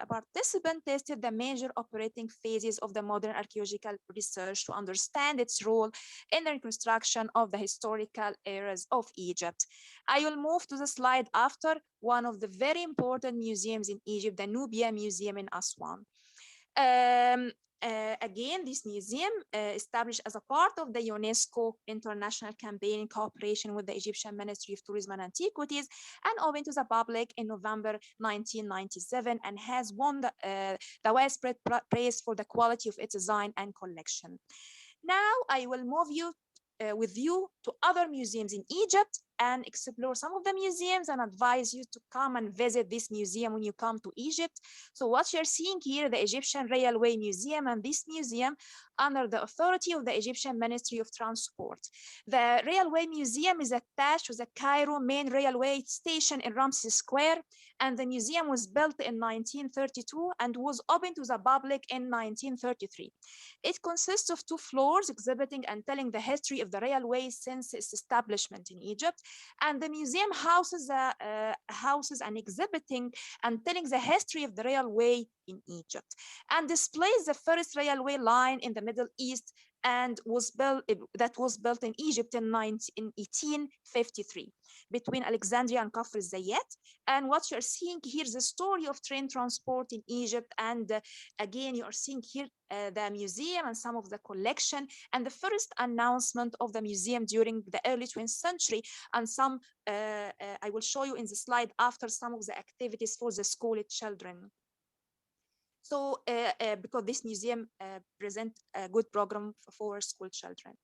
participant tested the major operating phases of the modern archaeological research to understand its role in the reconstruction of the historical eras of Egypt. I will move to the slide after, one of the very important museums in Egypt, the Nubia Museum in Aswan. Again, this museum established as a part of the UNESCO international campaign in cooperation with the Egyptian Ministry of Tourism and Antiquities, and opened to the public in November 1997, and has won the widespread praise for the quality of its design and collection. Now I will move with you to other museums in Egypt and explore some of the museums and advise you to come and visit this museum when you come to Egypt. So what you're seeing here, the Egyptian Railway Museum, and this museum under the authority of the Egyptian Ministry of Transport. The Railway Museum is attached to the Cairo main railway station in Ramses Square, and the museum was built in 1932 and was opened to the public in 1933. It consists of 2 floors exhibiting and telling the history of the railway since its establishment in Egypt, and the museum houses and exhibiting and telling the history of the railway in Egypt, and displays the first railway line in the Middle East and was built in Egypt in 1853 between Alexandria and Kafr Zayat. And what you're seeing here is the story of train transport in Egypt, and again you are seeing here the museum and some of the collection and the first announcement of the museum during the early 20th century, and some I will show you in the slide after some of the activities for the school children. So because this museum presents a good program for school children.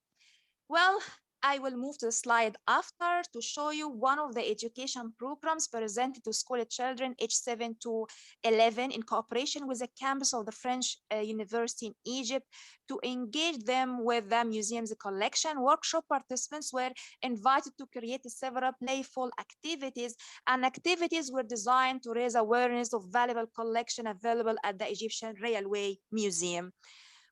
Well, I will move to the slide after to show you one of the education programs presented to school children age 7 to 11 in cooperation with the campus of the French University in Egypt to engage them with the museum's collection. Workshop participants were invited to create several playful activities, and activities were designed to raise awareness of valuable collection available at the Egyptian Railway Museum.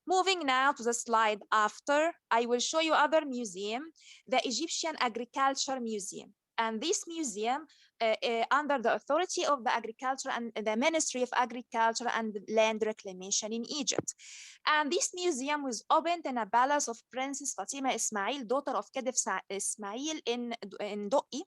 Moving now to the slide after, I will show you other museum, the Egyptian Agriculture Museum. And this museum, under the authority of the Agriculture and the Ministry of Agriculture and Land Reclamation in Egypt. And this museum was opened in a palace of Princess Fatima Ismail, daughter of Khedive Ismail in Do'i.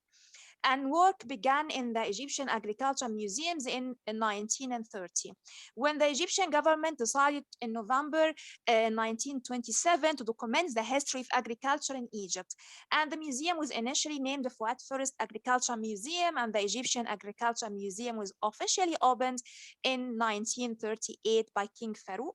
And work began in the Egyptian Agriculture Museums in 1930. When the Egyptian government decided in November 1927 to document the history of agriculture in Egypt. And the museum was initially named the Fuad Forest Agriculture Museum, and the Egyptian Agriculture Museum was officially opened in 1938 by King Farouk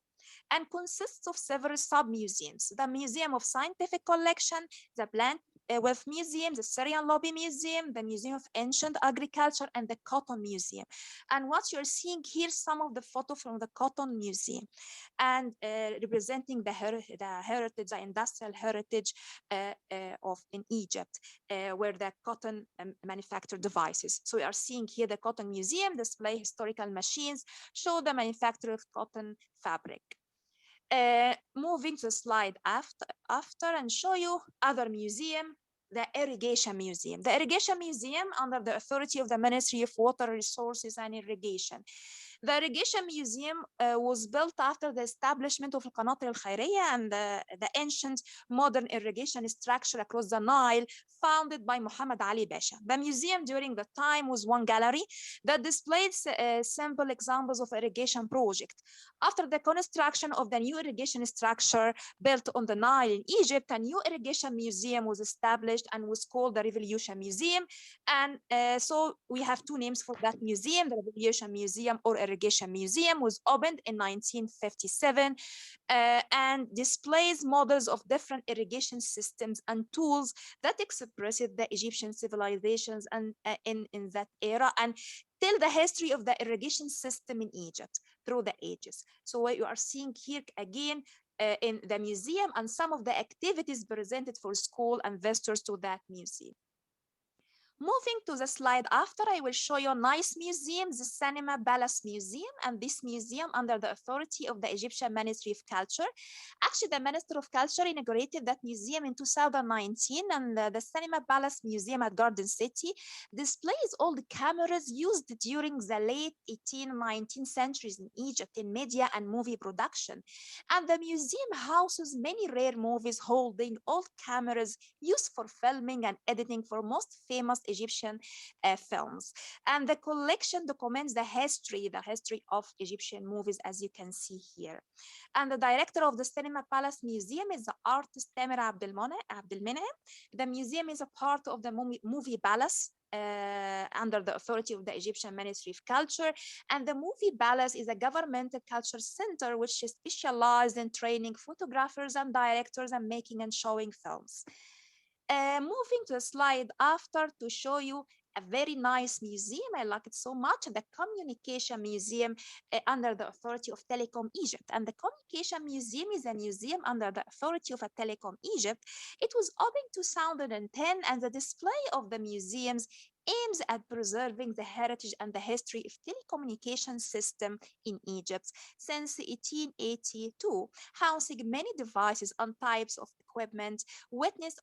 and consists of several sub-museums: the Museum of Scientific Collection, the Plant Wealth Museum, the Syrian Lobby Museum, the Museum of Ancient Agriculture, and the Cotton Museum. And what you're seeing here, some of the photos from the Cotton Museum, and representing the heritage, the industrial heritage in Egypt, where the cotton manufactured devices. So we are seeing here the Cotton Museum display historical machines, show the manufacture of cotton fabric. Moving to the slide after and show you other museum, the Irrigation Museum. The Irrigation Museum under the authority of the Ministry of Water Resources and Irrigation. The Irrigation Museum was built after the establishment of Al-Qanatir al-Khairiyya and the ancient modern irrigation structure across the Nile founded by Muhammad Ali Pasha. The museum during the time was one gallery that displayed simple examples of irrigation project. After the construction of the new irrigation structure built on the Nile in Egypt, a new irrigation museum was established and was called the Revolution Museum. And so we have two names for that museum. The Revolution Museum or Irrigation Museum was opened in 1957 and displays models of different irrigation systems and tools that expressed the Egyptian civilizations and in that era, and tell the history of the irrigation system in Egypt through the ages. So what you are seeing here again in the museum and some of the activities presented for school and visitors to that museum. Moving to the slide after, I will show you a nice museum, the Cinema Palace Museum, and this museum under the authority of the Egyptian Ministry of Culture. Actually, the Minister of Culture inaugurated that museum in 2019, and the Cinema Palace Museum at Garden City displays all the cameras used during the late 18th and 19th centuries in Egypt in media and movie production. And the museum houses many rare movies holding old cameras used for filming and editing for most famous Egyptian films. And the collection documents the history of Egyptian movies, as you can see here. And the director of the Cinema Palace Museum is the artist Tamer Abdelmenem. The museum is a part of the Movie Palace under the authority of the Egyptian Ministry of Culture. And the Movie Palace is a governmental culture center which is specialized in training photographers and directors and making and showing films. Moving to a slide after to show you a very nice museum. I like it so much. The Communication Museum under the authority of Telecom Egypt. And the Communication Museum is a museum under the authority of a Telecom Egypt. It was opened in 2010, and the display of the museums aims at preserving the heritage and the history of telecommunication system in Egypt since 1882, housing many devices and types of equipment, witness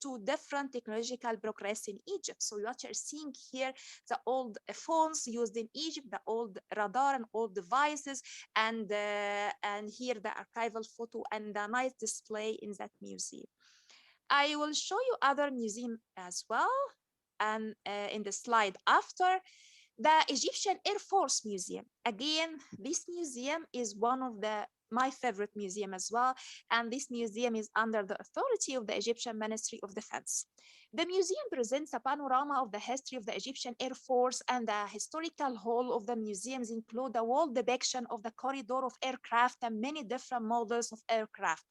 to different technological progress in Egypt. So what you're seeing here, the old phones used in Egypt, the old radar and old devices, and here the archival photo and the nice display in that museum. I will show you other museum as well. And in the slide after, the Egyptian Air Force Museum. Again, this museum is one of my favorite museum as well. And this museum is under the authority of the Egyptian Ministry of Defense. The museum presents a panorama of the history of the Egyptian Air Force, and the historical hall of the museums include a wall depiction of the corridor of aircraft and many different models of aircraft.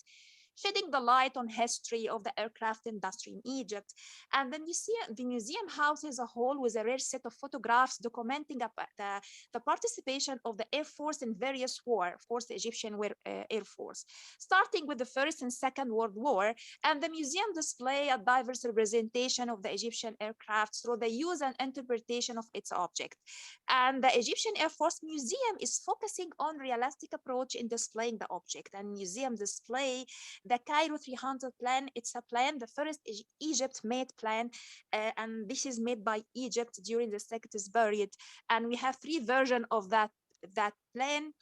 shedding the light on history of the aircraft industry in Egypt. And the museum houses a hall with a rare set of photographs documenting the participation of the Air Force in various wars, of course, the Egyptian Air Force, starting with the First and Second World War. And the museum display a diverse representation of the Egyptian aircraft through the use and interpretation of its object. And the Egyptian Air Force Museum is focusing on realistic approach in displaying the object. And museum display the Cairo 300 plan. It's a plan, the first Egypt-made plan, and this is made by Egypt during the Second period. And we have three versions of that plan,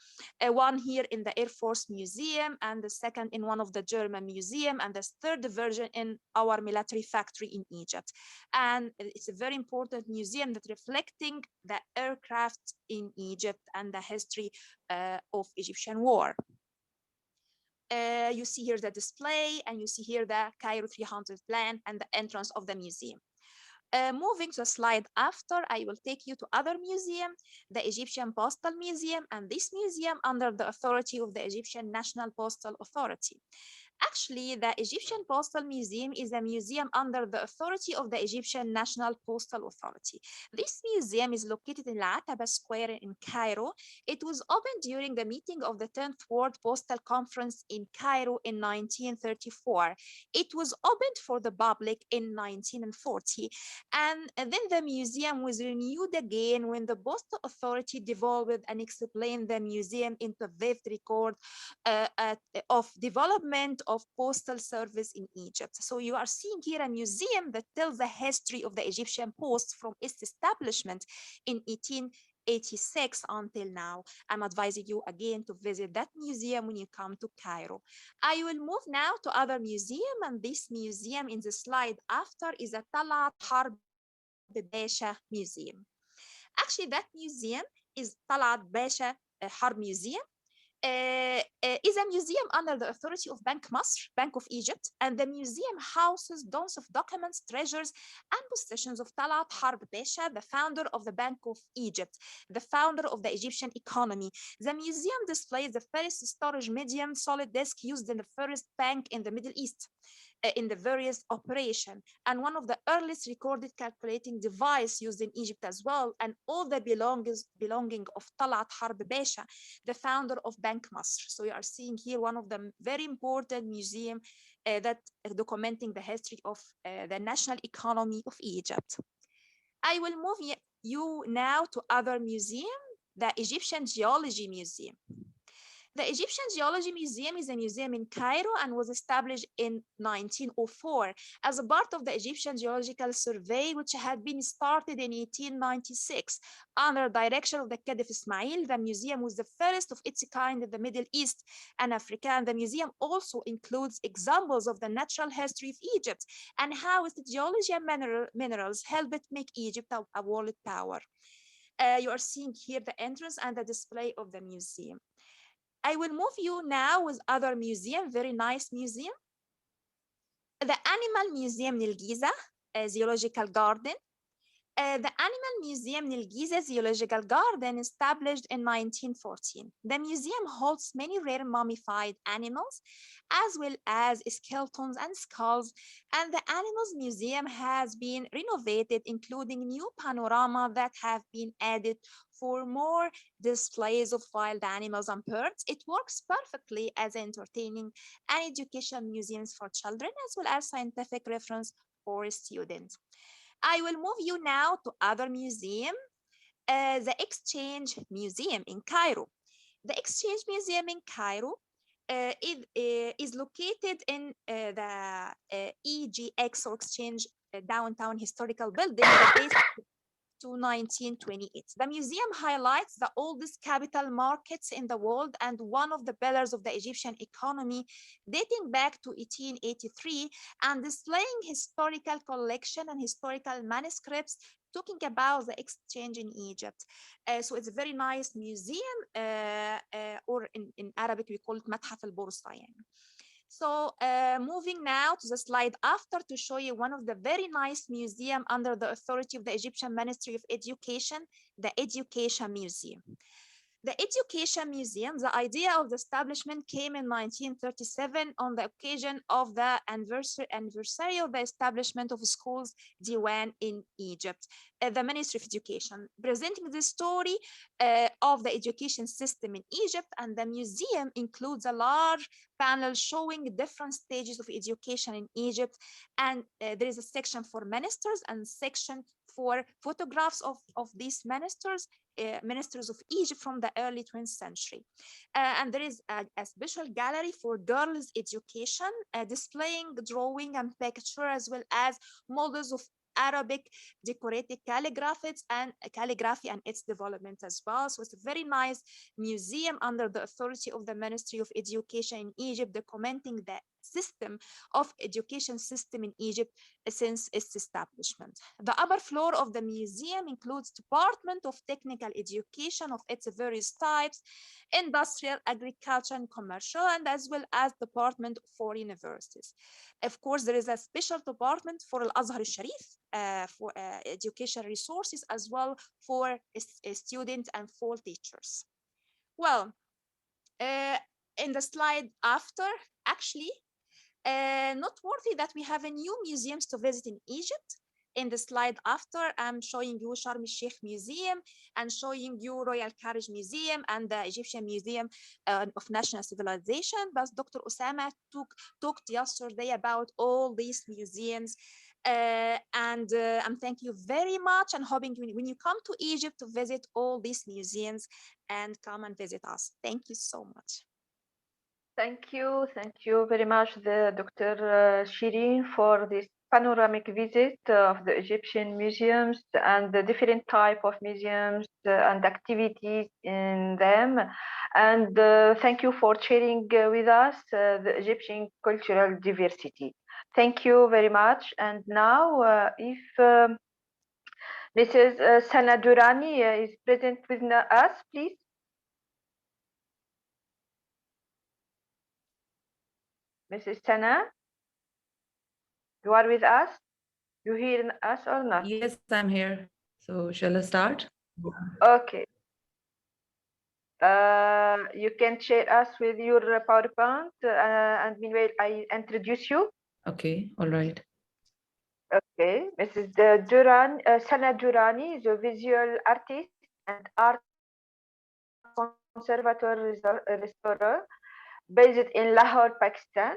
one here in the Air Force Museum, and the second in one of the German museum, and the third version in our military factory in Egypt. And it's a very important museum that reflecting the aircraft in Egypt and the history of Egyptian war. You see here the display, and you see here the Cairo 300 plan and the entrance of the museum. Moving to a slide after, I will take you to other museum, the Egyptian Postal Museum, and this museum under the authority of the Egyptian National Postal Authority. Actually, the Egyptian Postal Museum is a museum under the authority of the Egyptian National Postal Authority. This museum is located in Al-Ataba Square in Cairo. It was opened during the meeting of the 10th World Postal Conference in Cairo in 1934. It was opened for the public in 1940. And then the museum was renewed again when the Postal Authority developed and explained the museum into a vivid record of development of postal service in Egypt. So you are seeing here a museum that tells the history of the Egyptian post from its establishment in 1886 until now. I'm advising you again to visit that museum when you come to Cairo. I will move now to other museum, and this museum in the slide after is a Talat Harb Basha Museum. Actually, that museum is Talat Basha Harb Museum. Is a museum under the authority of Bank Masr, Bank of Egypt, and the museum houses tons of documents, treasures, and possessions of Talat Harb Pasha, the founder of the Bank of Egypt, the founder of the Egyptian economy. The museum displays the first storage medium solid disk used in the first bank in the Middle East. In the various operation, and one of the earliest recorded calculating device used in Egypt as well, and all the belonging of Talat Harb Pasha, the founder of Bank Masr. So you are seeing here one of the very important museum that documenting the history of the national economy of Egypt. I will move you now to other museum, the Egyptian Geology Museum. The Egyptian Geology Museum is a museum in Cairo and was established in 1904 as a part of the Egyptian Geological Survey, which had been started in 1896 under direction of the Khedive Ismail. The museum was the first of its kind in the Middle East and Africa, and the museum also includes examples of the natural history of Egypt and how its geology and minerals helped it make Egypt a world power. You are seeing here the entrance and the display of the museum. I will move you now with other museum, very nice museum. The Animal Museum Nil Giza, a zoological garden. The Animal Museum Nil Giza Zoological Garden established in 1914. The museum holds many rare mummified animals, as well as skeletons and skulls, and the Animals Museum has been renovated, including new panorama that have been added for more displays of wild animals and birds. It works perfectly as entertaining and educational museums for children, as well as scientific reference for students. I will move you now to other museum, the Exchange Museum in Cairo. The Exchange Museum in Cairo is located in the EGX or Exchange Downtown Historical Building that dates to 1928. The museum highlights the oldest capital markets in the world and one of the pillars of the Egyptian economy dating back to 1883 and displaying historical collection and historical manuscripts talking about the exchange in Egypt. So it's a very nice museum, or in Arabic we call it Mathaf al-Bursa. So moving now to the slide after to show you one of the very nice museum under the authority of the Egyptian Ministry of Education, the Education Museum. The Education Museum, the idea of the establishment came in 1937 on the occasion of the anniversary of the establishment of schools Diwan in Egypt, the Ministry of Education, presenting the story of the education system in Egypt. And the museum includes a large panel showing different stages of education in Egypt. And there is a section for ministers and section for photographs of these ministers of Egypt from the early 20th century. And there is a special gallery for girls' education, displaying drawing and picture, as well as models of Arabic decorated calligraphy and its development as well. So it's a very nice museum under the authority of the Ministry of Education in Egypt, documenting the system of education system in Egypt since its establishment. The upper floor of the museum includes Department of Technical Education of its various types, industrial, agriculture, and commercial, and as well as Department for universities. Of course, there is a special department for Al-Azhar al-Sharif for education resources, as well for students and for teachers. Well, in the slide after, actually, noteworthy that we have a new museums to visit in Egypt. In the slide after, I'm showing you Sharm el-Sheikh Museum and showing you Royal Carriage Museum and the Egyptian Museum of National Civilization. But Dr. Osama talked yesterday about all these museums. I'm thank you very much, and hoping when you come to Egypt to visit all these museums and come and visit us. Thank you so much. Thank you very much, Dr. Shireen, for this panoramic visit of the Egyptian museums and the different type of museums and activities in them. And thank you for sharing with us the Egyptian cultural diversity. Thank you very much. And now, if Mrs. Sana Durrani is present with us, please. Mrs. Sana, you are with us? You hear us or not? Yes, I'm here. So shall I start? Okay. You can share us with your PowerPoint, and meanwhile I introduce you. Okay, all right. Okay, Mrs. Sana Durrani is a visual artist and art conservator restorer based in Lahore, Pakistan.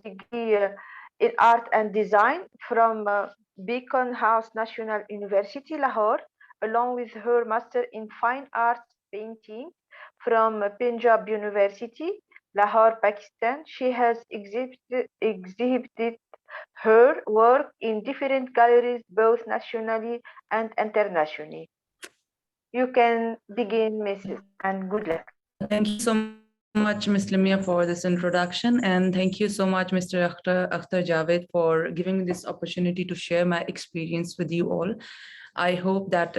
Degree in art and design from Beacon House National University, Lahore, along with her master in fine arts painting from Punjab University, Lahore, Pakistan. She has exhibited her work in different galleries, both nationally and internationally. You can begin, Mrs. and good luck. Thank you so much, Ms. Limia, for this introduction. And thank you so much, Mr. Akhtar Javed, for giving me this opportunity to share my experience with you all. I hope that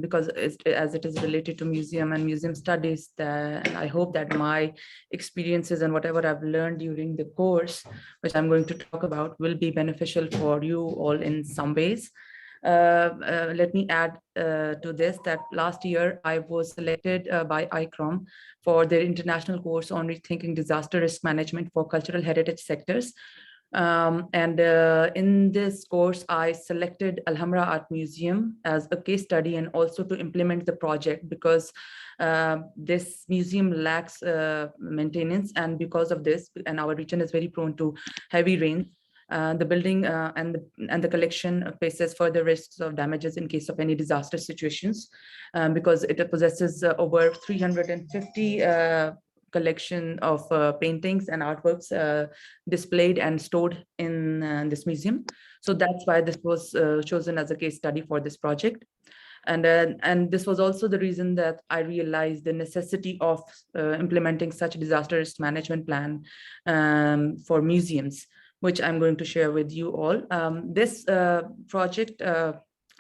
because as it is related to museum and museum studies, I hope that my experiences and whatever I've learned during the course, which I'm going to talk about, will be beneficial for you all in some ways. Let me add to this that last year I was selected by ICROM for their international course on rethinking disaster risk management for cultural heritage sectors. In this course, I selected Alhambra Art Museum as a case study and also to implement the project because this museum lacks maintenance, and because of this, and our region is very prone to heavy rain, the building and the collection faces further risks of damages in case of any disaster situations because it possesses over 350 collection of paintings and artworks displayed and stored in this museum. So that's why this was chosen as a case study for this project. And this was also the reason that I realized the necessity of implementing such a disaster risk management plan for museums, which I'm going to share with you all. This project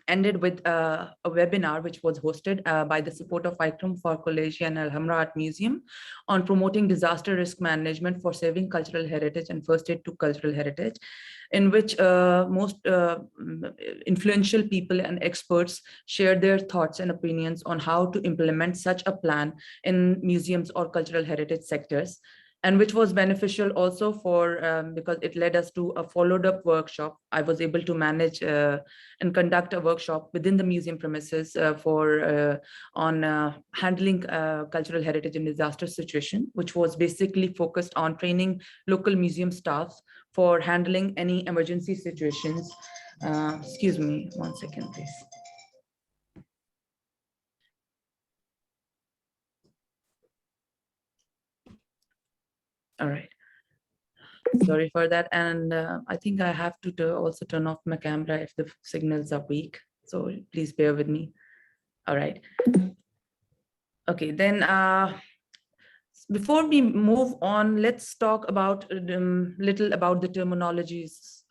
ended with a webinar which was hosted by the support of ICRIM for College and Alhambra Art Museum on promoting disaster risk management for saving cultural heritage and first aid to cultural heritage, in which most influential people and experts shared their thoughts and opinions on how to implement such a plan in museums or cultural heritage sectors, and which was beneficial also for, because it led us to a followed up workshop. I was able to manage and conduct a workshop within the museum premises on handling cultural heritage in disaster situation, which was basically focused on training local museum staff for handling any emergency situations. Excuse me, 1 second, please. All right. Sorry for that. And I think I have to also turn off my camera if the signals are weak. So please bear with me. All right. Okay, then before we move on, let's talk about little about the terminologies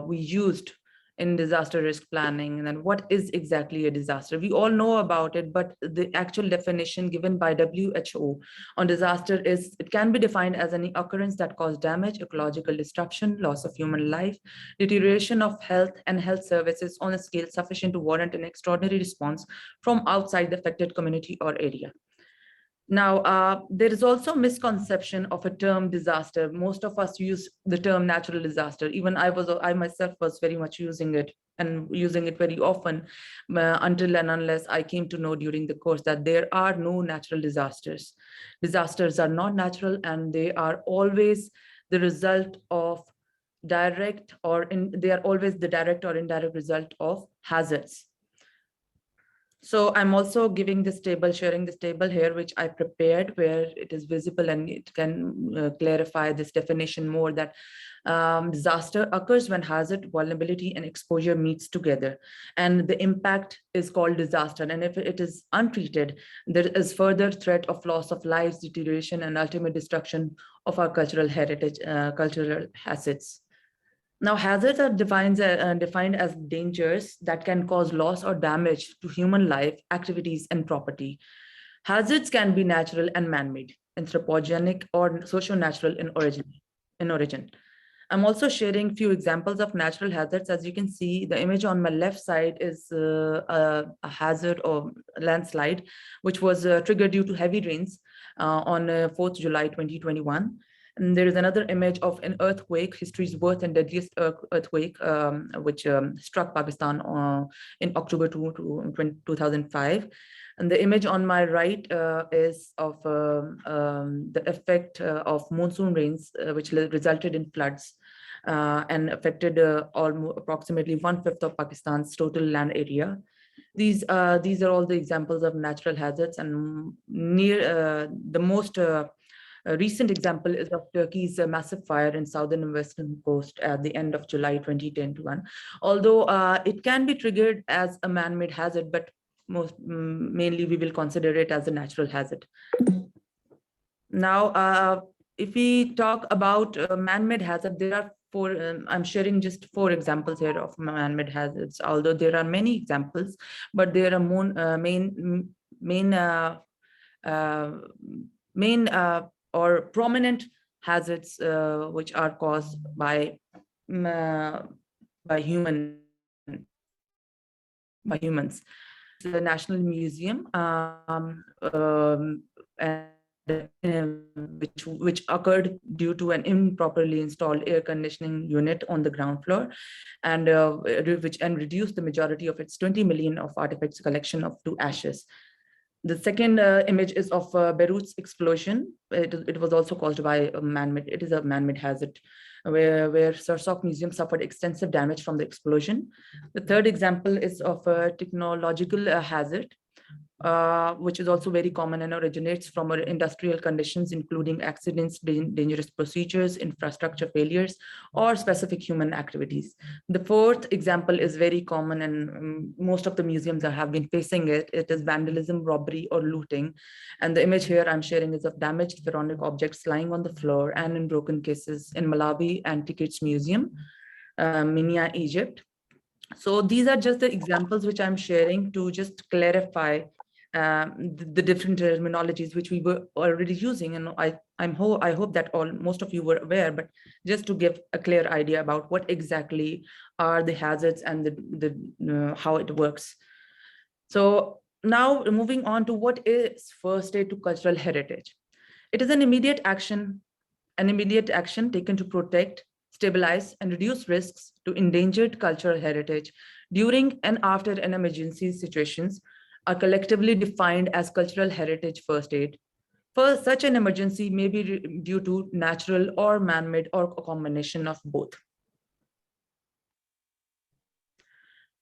we used in disaster risk planning, and then what is exactly a disaster. We all know about it, but the actual definition given by WHO on disaster is, it can be defined as any occurrence that caused damage, ecological disruption, loss of human life, deterioration of health and health services on a scale sufficient to warrant an extraordinary response from outside the affected community or area. Now, there is also misconception of a term disaster. Most of us use the term natural disaster. Even I myself was very much using it and using it very often until and unless I came to know during the course that there are no natural disasters. Disasters are not natural, and they are always the result of they are always the direct or indirect result of hazards. So I'm also giving this table, sharing this table here, which I prepared, where it is visible and it can clarify this definition more, that disaster occurs when hazard, vulnerability, and exposure meets together. And the impact is called disaster. And if it is untreated, there is further threat of loss of lives, deterioration, and ultimate destruction of our cultural heritage, cultural assets. Now, hazards are defined as dangers that can cause loss or damage to human life, activities, and property. Hazards can be natural and man-made, anthropogenic, or socio-natural in origin. I'm also sharing a few examples of natural hazards. As you can see, the image on my left side is a hazard or landslide, which was triggered due to heavy rains on 4th July 2021. And there is another image of an earthquake, history's worst and deadliest earthquake, which struck Pakistan in October 2005. And the image on my right is of the effect of monsoon rains, which resulted in floods and affected approximately 1/5 of Pakistan's total land area. These are all the examples of natural hazards, and the most recent example is of Turkey's massive fire in southern and western coast at the end of July 2021. Although it can be triggered as a man-made hazard, but mainly we will consider it as a natural hazard. Now, if we talk about man-made hazard, there are four. I'm sharing just 4 examples here of man-made hazards, although there are many examples, but there are main or prominent hazards which are caused by humans. The National Museum, which occurred due to an improperly installed air conditioning unit on the ground floor, and which reduced the majority of its 20 million of artifacts collection to ashes. The second image is of Beirut's explosion. It was also caused by a man-made. It is a man-made hazard, where Sursok Museum suffered extensive damage from the explosion. The third example is of a technological hazard, which is also very common and originates from our industrial conditions, including accidents, dangerous procedures, infrastructure failures, or specific human activities. The fourth example is very common, and most of the museums have been facing it. It is vandalism, robbery, or looting. And the image here I'm sharing is of damaged pharaonic objects lying on the floor and in broken cases in Malawi Antiquities Museum, Minya, Egypt. So these are just the examples which I'm sharing to just clarify the different terminologies which we were already using, and I hope that most of you were aware, but just to give a clear idea about what exactly are the hazards and how it works. So now moving on to what is first aid to cultural heritage. It is an immediate action taken to protect, stabilize, and reduce risks to endangered cultural heritage during and after an emergency situations are collectively defined as cultural heritage first aid. First, such an emergency may be due to natural or man-made or a combination of both.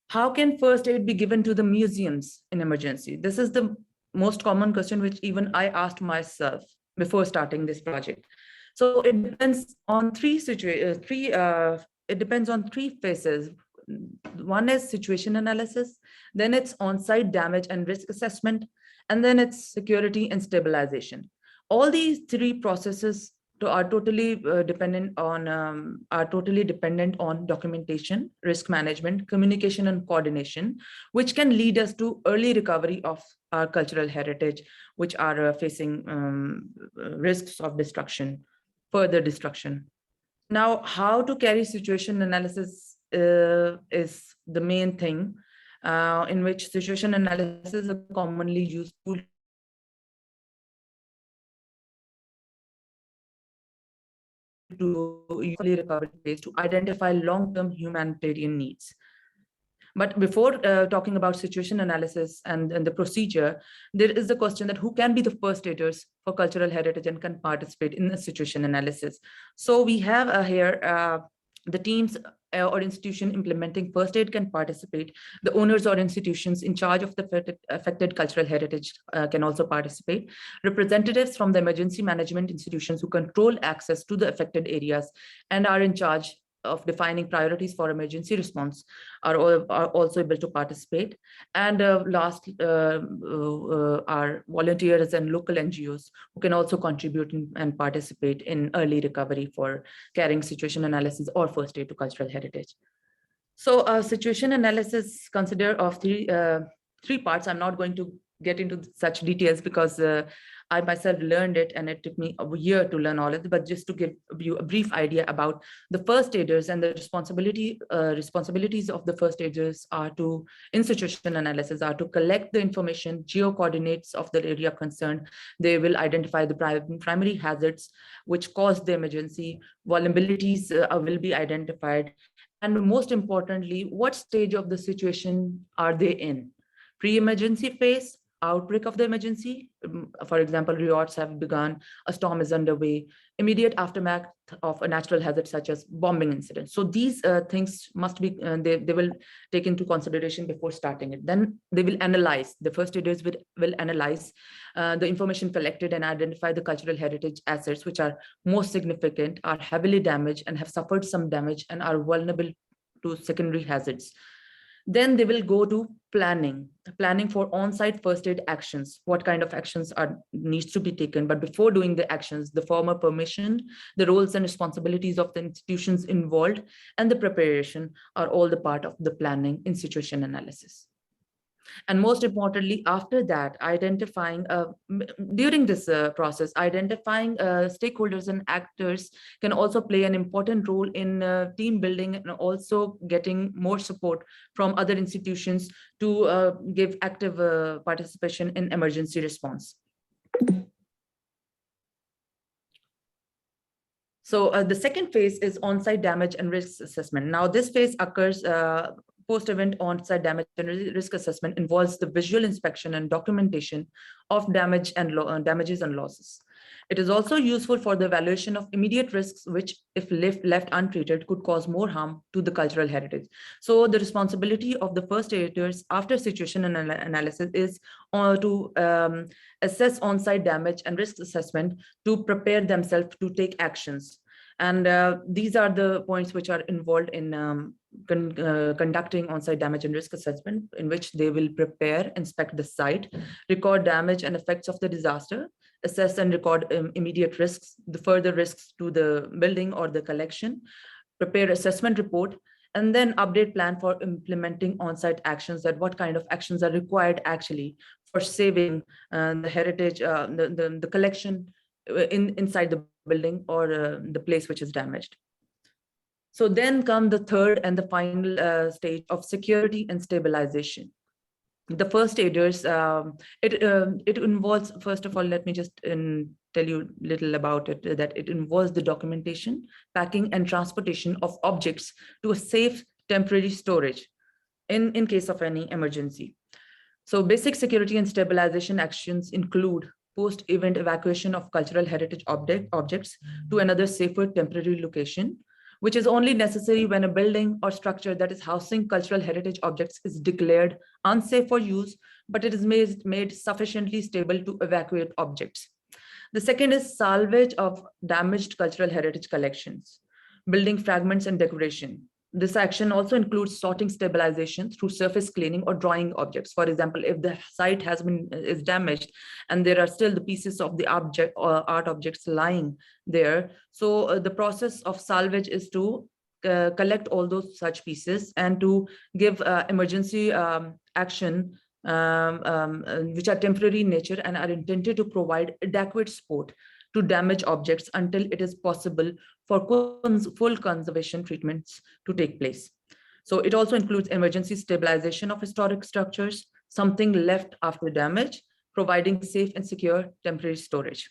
How can first aid be given to the museums in emergency? This is the most common question which even I asked myself before starting this project. So it depends on three phases. One is situation analysis, then it's on-site damage and risk assessment, and then it's security and stabilization. All these three processes are totally dependent on documentation, risk management, communication, and coordination, which can lead us to early recovery of our cultural heritage, which are facing risks of destruction, further destruction. Now, how to carry situation analysis is the main thing, in which situation analysis is a commonly used tool to usually recovery phase to identify long-term humanitarian needs. But before talking about situation analysis and the procedure, there is the question that who can be the first aiders for cultural heritage and can participate in the situation analysis. So we have here the teams or institution implementing first aid can participate. The owners or institutions in charge of the affected cultural heritage can also participate. Representatives from the emergency management institutions who control access to the affected areas and are in charge of defining priorities for emergency response are also able to participate. And last are volunteers and local NGOs who can also contribute and participate in early recovery for carrying situation analysis or first aid to cultural heritage. So situation analysis consider of three parts. I'm not going to get into such details because I myself learned it and it took me a year to learn all of it, but just to give you a brief idea about the first aiders and the responsibilities of the first aiders are to, in situation analysis, are to collect the information, geo-coordinates of the area concerned. They will identify the primary hazards which caused the emergency, vulnerabilities will be identified, and most importantly, what stage of the situation are they in? Pre-emergency phase, outbreak of the emergency, for example, riots have begun, a storm is underway, immediate aftermath of a natural hazard such as bombing incident. So these things must be, they will take into consideration before starting it. Then they will analyze, the first aiders will analyze the information collected and identify the cultural heritage assets which are most significant, are heavily damaged and have suffered some damage and are vulnerable to secondary hazards. Then they will go to planning for on-site first aid actions. What kind of actions needs to be taken? But before doing the actions, the formal permission, the roles and responsibilities of the institutions involved, and the preparation are all the part of the planning in situation analysis. And most importantly, after that, identifying, during this process, identifying stakeholders and actors can also play an important role in team building and also getting more support from other institutions to give active participation in emergency response. So the second phase is on-site damage and risk assessment. Now this phase occurs post-event on-site damage and risk assessment involves the visual inspection and documentation of damages and losses. It is also useful for the evaluation of immediate risks, which if left untreated could cause more harm to the cultural heritage. So the responsibility of the first aiders after situation analysis is to assess on-site damage and risk assessment to prepare themselves to take actions. And these are the points which are involved in conducting on-site damage and risk assessment, in which they will prepare, inspect the site, record damage and effects of the disaster, assess and record immediate risks, the further risks to the building or the collection, prepare assessment report, and then update plan for implementing on-site actions, that what kind of actions are required actually for saving the heritage, the collection inside the building or the place which is damaged. So then come the third and the final stage of security and stabilization. The first aiders, it involves, first of all, let me just tell you a little about it, that it involves the documentation, packing and transportation of objects to a safe temporary storage in case of any emergency. So basic security and stabilization actions include post-event evacuation of cultural heritage objects to another safer temporary location, which is only necessary when a building or structure that is housing cultural heritage objects is declared unsafe for use, but it is made sufficiently stable to evacuate objects. The second is salvage of damaged cultural heritage collections, building fragments and decoration. This action also includes sorting stabilization through surface cleaning or drying objects. For example, if the site is damaged and there are still the pieces of the object or art objects lying there, so the process of salvage is to collect all those such pieces and to give emergency action which are temporary in nature and are intended to provide adequate support to damaged objects until it is possible for full conservation treatments to take place. So it also includes emergency stabilization of historic structures, something left after damage, providing safe and secure temporary storage,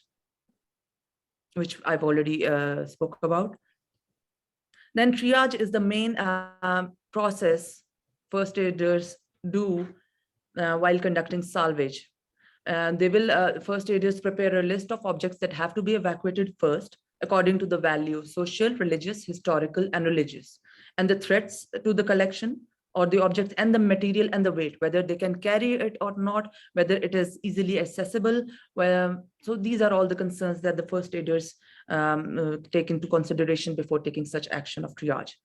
which I've already spoke about. Then triage is the main process first aiders do while conducting salvage. They will, first aiders prepare a list of objects that have to be evacuated first, according to the value, social, religious, historical, and religious, and the threats to the collection or the object and the material and the weight, whether they can carry it or not, whether it is easily accessible. So these are all the concerns that the first aiders take into consideration before taking such action of triage.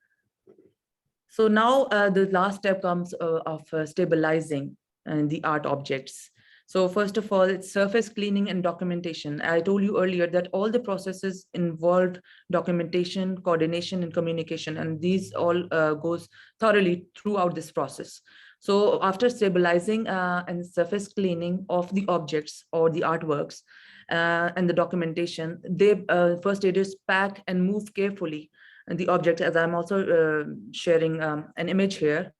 So now the last step comes of stabilizing the art objects. So first of all, it's surface cleaning and documentation. I told you earlier that all the processes involved documentation, coordination, and communication, and these all goes thoroughly throughout this process. So after stabilizing and surface cleaning of the objects or the artworks and the documentation, they first aiders pack and move carefully the object, as I'm also sharing an image here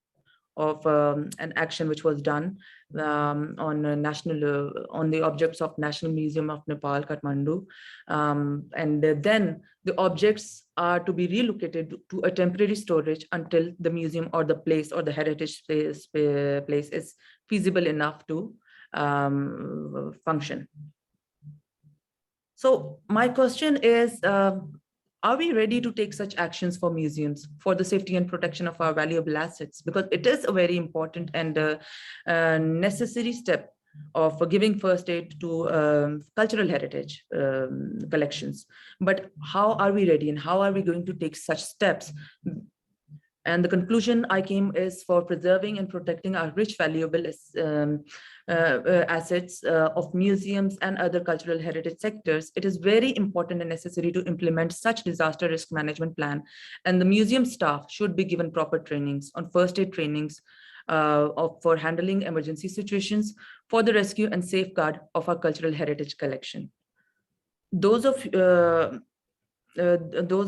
of an action which was done on the objects of National Museum of Nepal, Kathmandu. And then the objects are to be relocated to a temporary storage until the museum or the place or the heritage place is feasible enough to function. So my question is, are we ready to take such actions for museums for the safety and protection of our valuable assets? Because it is a very important and necessary step of giving first aid to cultural heritage collections. But how are we ready and how are we going to take such steps? And the conclusion I came is, for preserving and protecting our rich, valuable assets of museums and other cultural heritage sectors, it is very important and necessary to implement such disaster risk management plan. And the museum staff should be given proper trainings on first aid trainings for handling emergency situations, for the rescue and safeguard of our cultural heritage collection. Those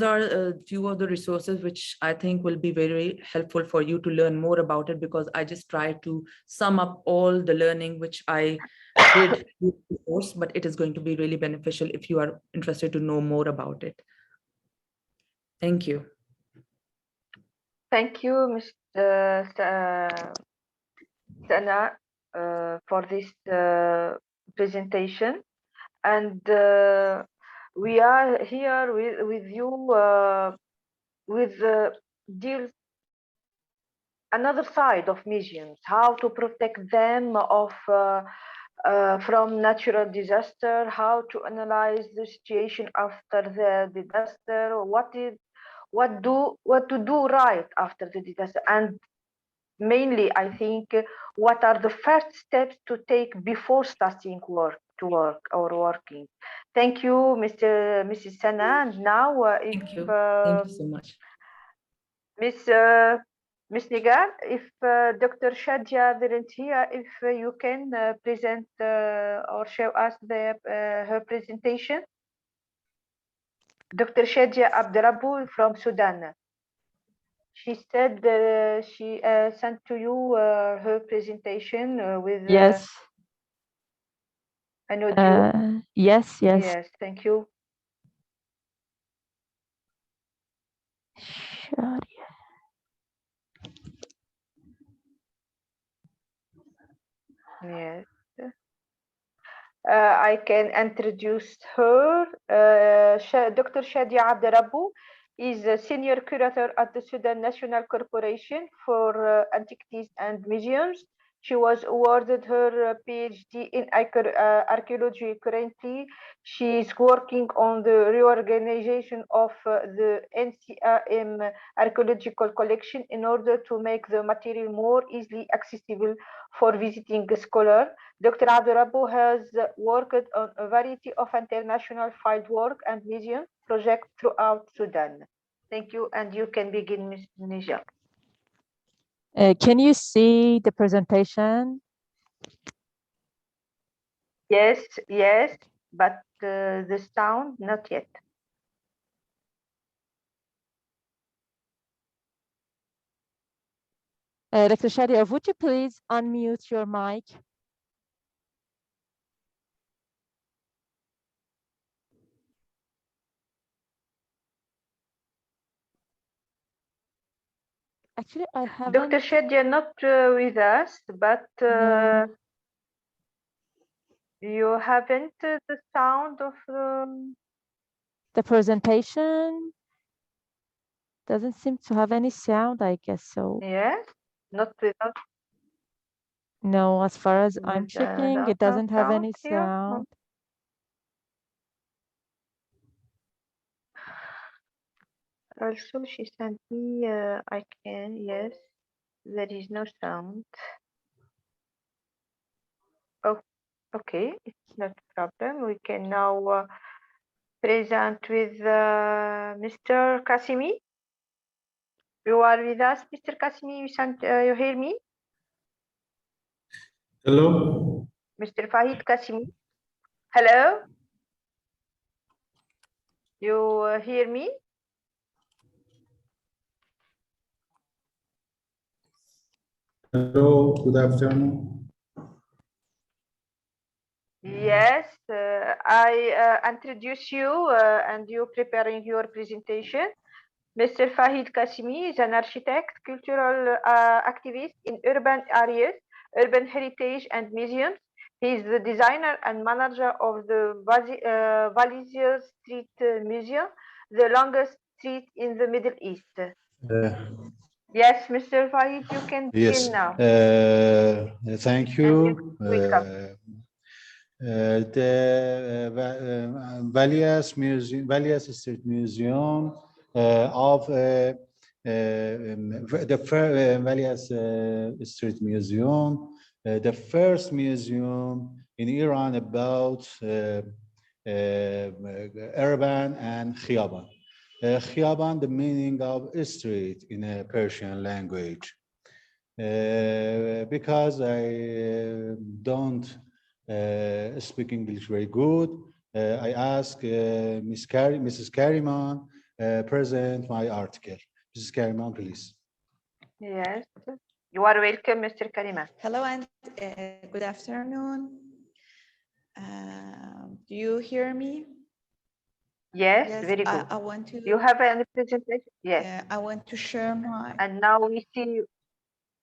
are a few of the resources which I think will be very helpful for you to learn more about it, because I just try to sum up all the learning which I did in the course, but it is going to be really beneficial if you are interested to know more about it. Thank you. Thank you, Ms. Sana, for this presentation. And we are here with you with deal another side of museums, how to protect them of from natural disaster, how to analyze the situation after the disaster, what to do right after the disaster, and mainly, I think, what are the first steps to take before starting working. Thank you, Mrs. Sana. And now, Thank you so much. Miss Nigar, if Dr. Shadia didn't hear, if you can present or show us her presentation. Dr. Shadia Abdurabbu from Sudan. She said she sent to you her presentation with Yes. an audio. Yes. Yes, thank you. Sure. Yes. I can introduce her. Dr. Shadia Abdurabbu is a senior curator at the Sudan National Corporation for Antiquities and Museums. She was awarded her PhD in archaeology. Currently, she is working on the reorganization of the NCRM archaeological collection in order to make the material more easily accessible for visiting scholars. Dr. Abdurabbu has worked on a variety of international fieldwork and museum projects throughout Sudan. Thank you, and you can begin, Ms. Nija. Can you see the presentation? Yes, but the sound not yet. Dr. Shadia, would you please unmute your mic? Actually, I haven't. Dr. Shadia not with us, but No. you haven't the sound of The presentation doesn't seem to have any sound, I guess so. yes, not with us. No, as far as I'm checking, it doesn't have any here. sound. Also, she sent me, I can, yes, there is no sound. Oh, okay, it's not a problem. We can now present with Mr. Kasimi. You are with us, Mr. Kasimi, you hear me? Hello. Mr. Fahid Kasimi. Hello? You hear me? Hello, good afternoon. Yes, I introduce you and you preparing your presentation. Mr. Fahid Kasimi is an architect, cultural activist in urban areas, urban heritage and museums. He is the designer and manager of the Valizier Street Museum, the longest street in the Middle East. Yes, Mr. Fahid, you can begin now. Thank you. The Valias Museum, Valias Street Museum of the Valias Street Museum, the first museum in Iran about urban and khiyaban. Khiyaban, the meaning of street in a Persian language. Because I don't speak English very good, I ask Mrs. Kariman present my article. Mrs. Kariman, please. Yes, you are welcome, Mr. Kariman. Hello and good afternoon. Do you hear me? Yes, very good. I want to. You have a presentation? Yes. I want to share my. And now we see you.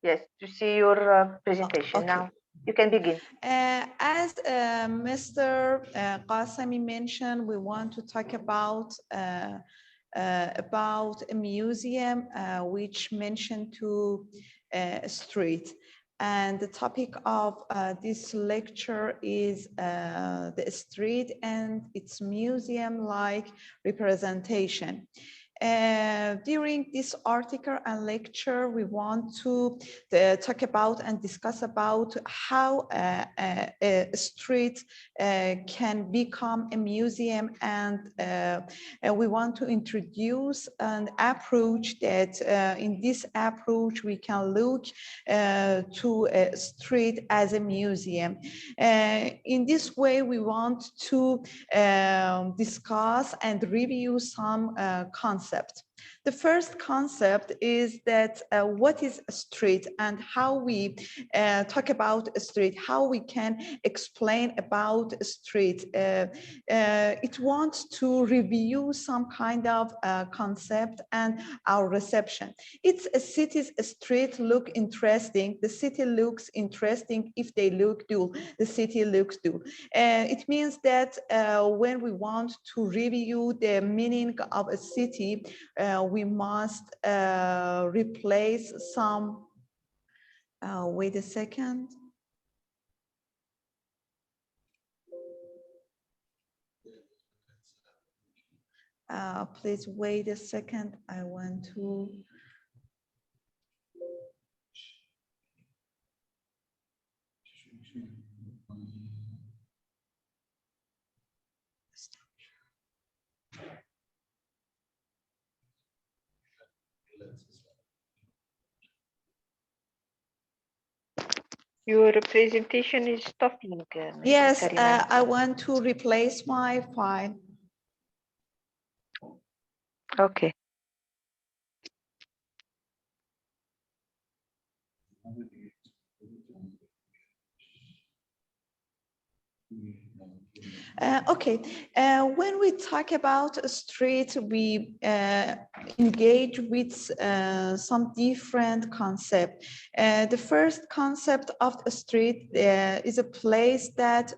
Yes, to see your presentation. Okay. Now you can begin. As Mr. Qasemi mentioned, we want to talk about a museum which mentioned to street. And the topic of this lecture is the street and its museum-like representation. During this article and lecture, we want to talk about and discuss about how a street can become a museum, and we want to introduce an approach that in this approach we can look to a street as a museum. In this way, we want to discuss and review some concepts. The first concept is that what is a street, and how we talk about a street, how we can explain about a street. It wants to review some kind of concept and our reception. It's a city's street look interesting. The city looks interesting if they look dull. The city looks dull. It means that when we want to review the meaning of a city, we must replace some, wait a second. Please wait a second. I want to. Your presentation is stopping. Ms. Yes, Karima. I want to replace my file. Okay. Okay, when we talk about a street, we engage with some different concept. The first concept of a street is a place that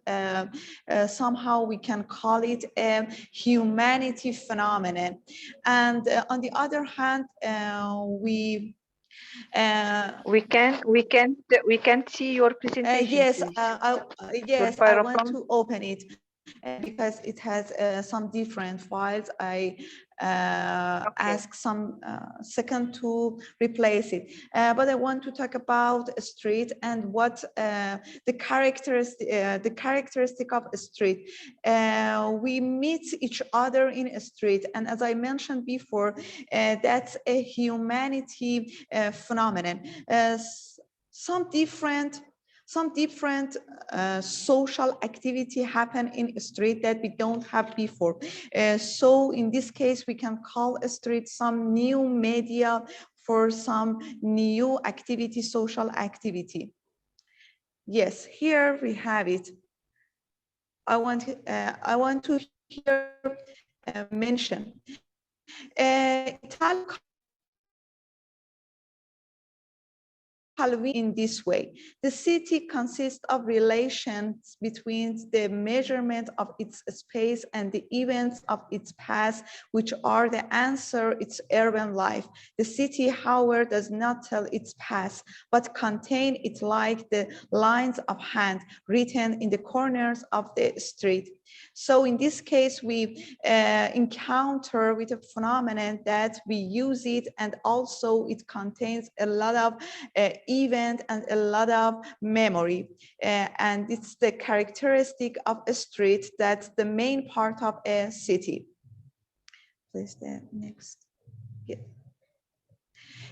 somehow we can call it a humanity phenomenon. And on the other hand, we can't see your presentation. yes, please. I want to open it because it has some different files. I ask some second to replace it, but I want to talk about a street and what the characteristic of a street. We meet each other in a street, and as I mentioned before, that's a humanity phenomenon. Some different social activity happen in a street that we don't have before. So in this case, we can call a street some new media for some new activity, social activity. Yes, here we have it. I want to here mention Italian in this way. The city consists of relations between the measurement of its space and the events of its past, which are the answer its urban life. The city, however, does not tell its past, but contain it like the lines of hand written in the corners of the street. So in this case, we encounter with a phenomenon that we use it, and also it contains a lot of event and a lot of memory. And it's the characteristic of a street that's the main part of a city. Please, the next. Yeah.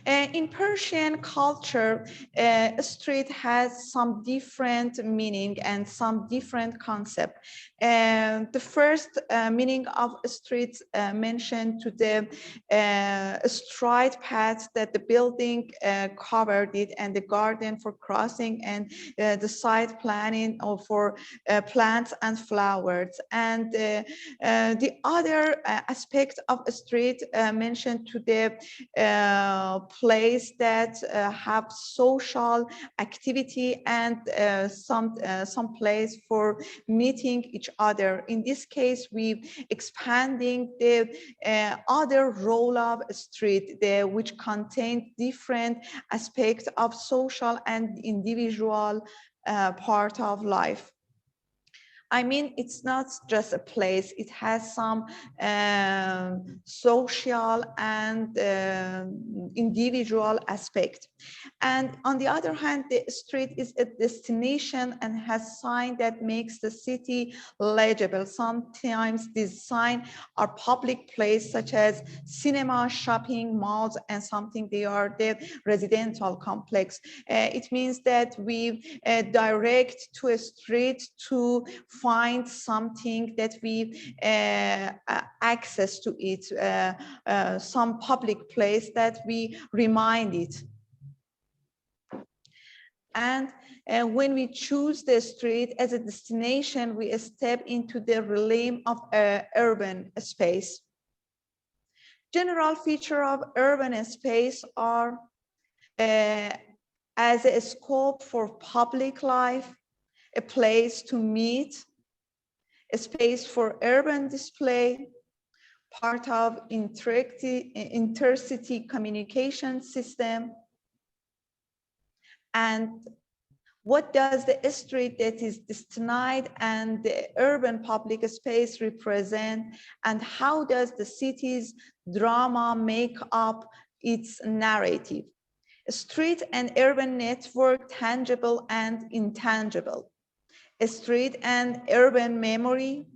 In Persian culture, a street has some different meaning and some different concept. The first meaning of a street mentioned to the straight path that the building covered it, and the garden for crossing, and the site planning for plants and flowers. And the other aspect of a street mentioned to the place that have social activity and some place for meeting each other. In this case, we expanding the other role of a street, which contain different aspects of social and individual part of life. I mean, it's not just a place, it has some social and individual aspect. And on the other hand, the street is a destination and has sign that makes the city legible. Sometimes these signs are public place such as cinema, shopping, malls, and something they are the residential complex. It means that we direct to a street to find something that we access to it, some public place that we remind it. And when we choose the street as a destination, we step into the realm of urban space. General feature of urban space are as a scope for public life, a place to meet, a space for urban display, part of intercity communication system. And what does the street that is destined and the urban public space represent, and how does the city's drama make up its narrative? A street and urban network, tangible and intangible. A street and urban memory,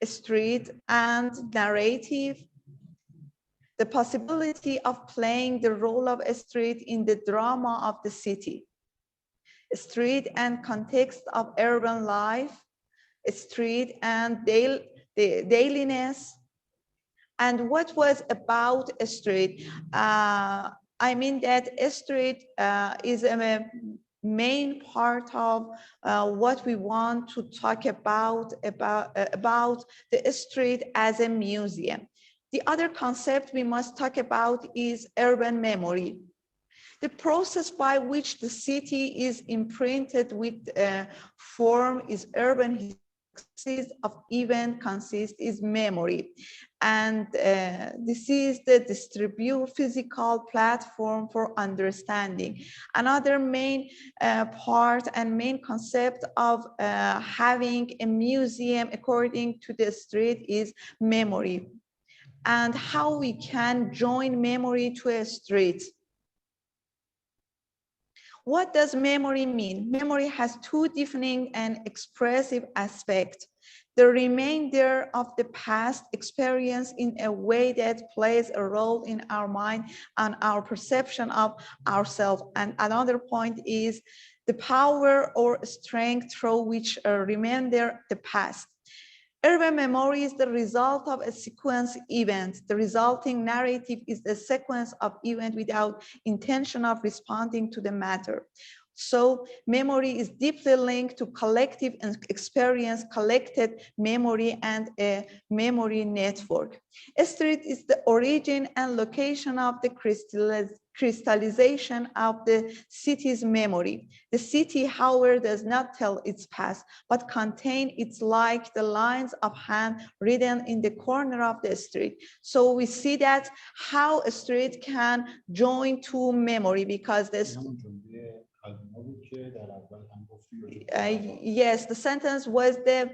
a street and narrative, the possibility of playing the role of a street in the drama of the city, a street and context of urban life, a street and dailiness, and what was about a street. I mean that a street is a main part of what we want to talk about the street as a museum. The other concept we must talk about is urban memory. The process by which the city is imprinted with form is urban consists of event, is memory. And this is the physical platform for understanding. Another main part and main concept of having a museum according to the street is memory, and how we can join memory to a street. What does memory mean? Memory has two defining and expressive aspects. The remainder of the past experience in a way that plays a role in our mind and our perception of ourselves. And another point is the power or strength through which remember the past. Urban memory is the result of a sequence event. The resulting narrative is a sequence of events without intention of responding to the matter. So memory is deeply linked to collective experience, collected memory, and a memory network. A street is the origin and location of the crystallization of the city's memory. The city, however, does not tell its past, but contain its like the lines of hand written in the corner of the street. So we see that how a street can join to memory, because this yes, the sentence was the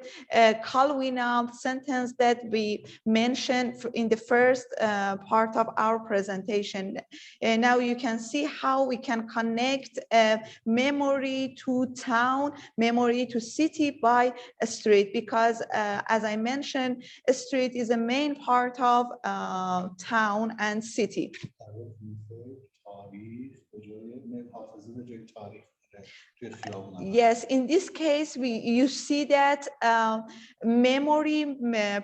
Calvinal sentence that we mentioned in the first part of our presentation. And now you can see how we can connect memory to town, memory to city by a street, because as I mentioned, a street is a main part of town and city. Yes, in this case, you see that memory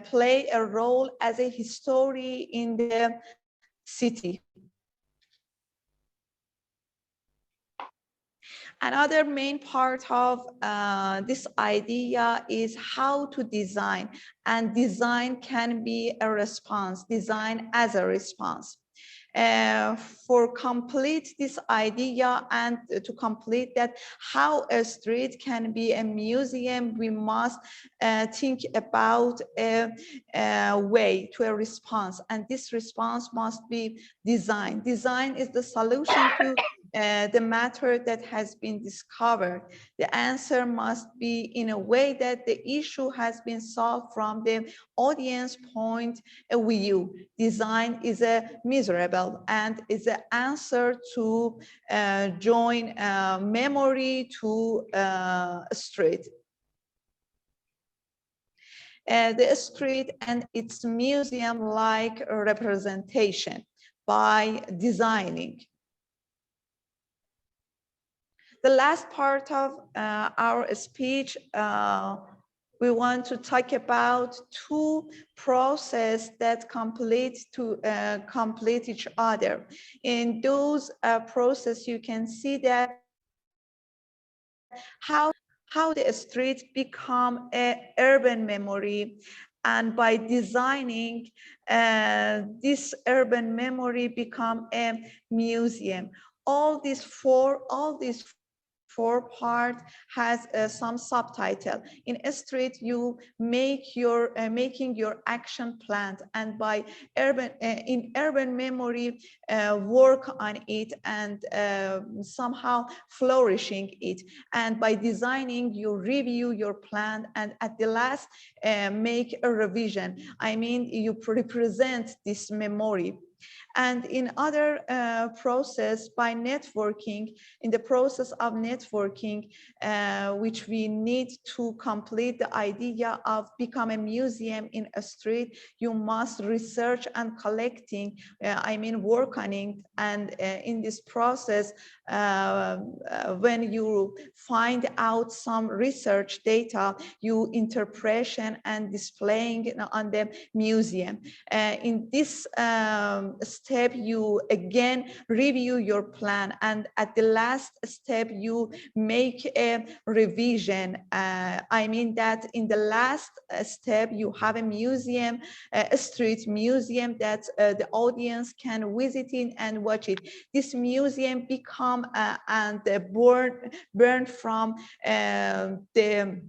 play a role as a history in the city. Another main part of this idea is how to design, and design can be a response, design as a response. For complete this idea and to complete that how a street can be a museum, we must think about a way to a response, and this response must be design. Design is the solution to the matter that has been discovered. The answer must be in a way that the issue has been solved from the audience point of view. Design is a miserable and is an answer to join memory to street. The street and its museum-like representation by designing. The last part of our speech, we want to talk about two processes that complete each other. In those processes, you can see that how the street become an urban memory, and by designing this urban memory become a museum. All these four part has some subtitle. In a street, you make your making your action plan, and by in urban memory work on it and somehow flourishing it, and by designing you review your plan, and at the last make a revision. I mean, you represent this memory. And in other process, by networking, in the process of networking, which we need to complete the idea of become a museum in a street, you must research and collecting, I mean work on it. And in this process, when you find out some research data, you interpretation and displaying on the museum. In this step, you again review your plan, and at the last step you make a revision. I mean that in the last step you have a museum, a street museum that the audience can visit in and watch it. This museum become and born from the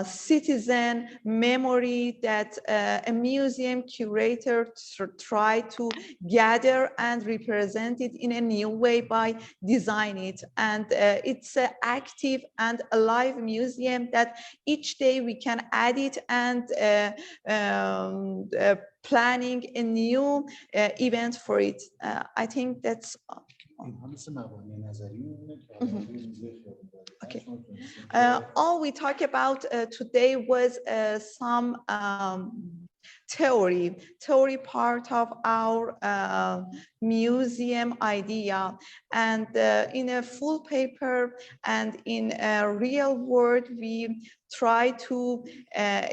citizen memory that a museum curator try to gather and represent it in a new way by design it. And it's an active and alive museum that each day we can add it and planning a new event for it. I think that's okay. All we talked about today was some theory part of our museum idea, and in a full paper and in a real world we try to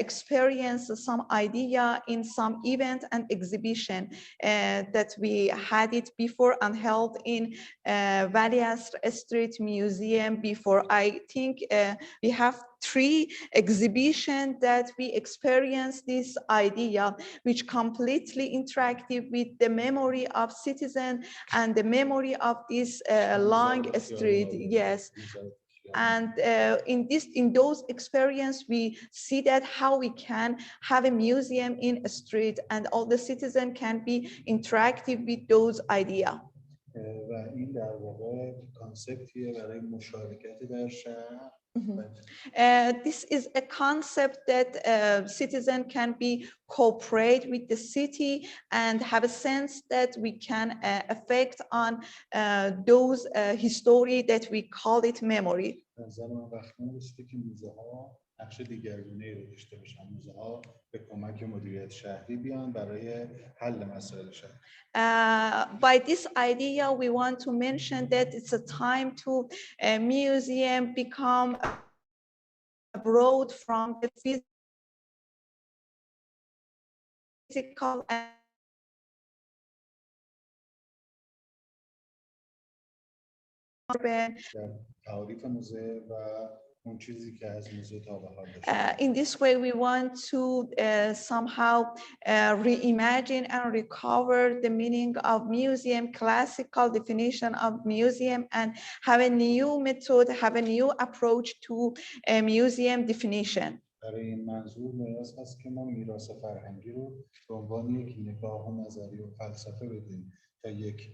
experience some idea in some event and exhibition that we had it before and held in Valley Asr Street Museum before. I think we have 3 exhibitions that we experienced this idea, which completely interactive with the memory of citizen and the memory of this long street. Yes. And in those experience, we see that how we can have a museum in a street and all the citizens can be interactive with those ideas. و این در واقع کانسپتیه برای مشارکت در شهر. This is a concept that citizen can be cooperate with the city and have a sense that we can affect on those history that we call it memory. نقش دیگرگونه‌ای رو داشته باشن. موزه‌ها به کمک مدیریت شهری بیان برای حل مسائل شهر. By this idea, we want to mention that it's a time to a museum become abroad from the physical and urban. تعریف موزه و اون چیزی که از موزه تا به حال داشته. In this way, we want to somehow reimagine and recover the meaning of museum, classical definition of museum, and have a new method, have a new approach to a museum definition. برای این منظور نیاز هست که ما میراث فرهنگی رو به عنوان یک نگاه و نظریه و فلسفه بدیم تا یک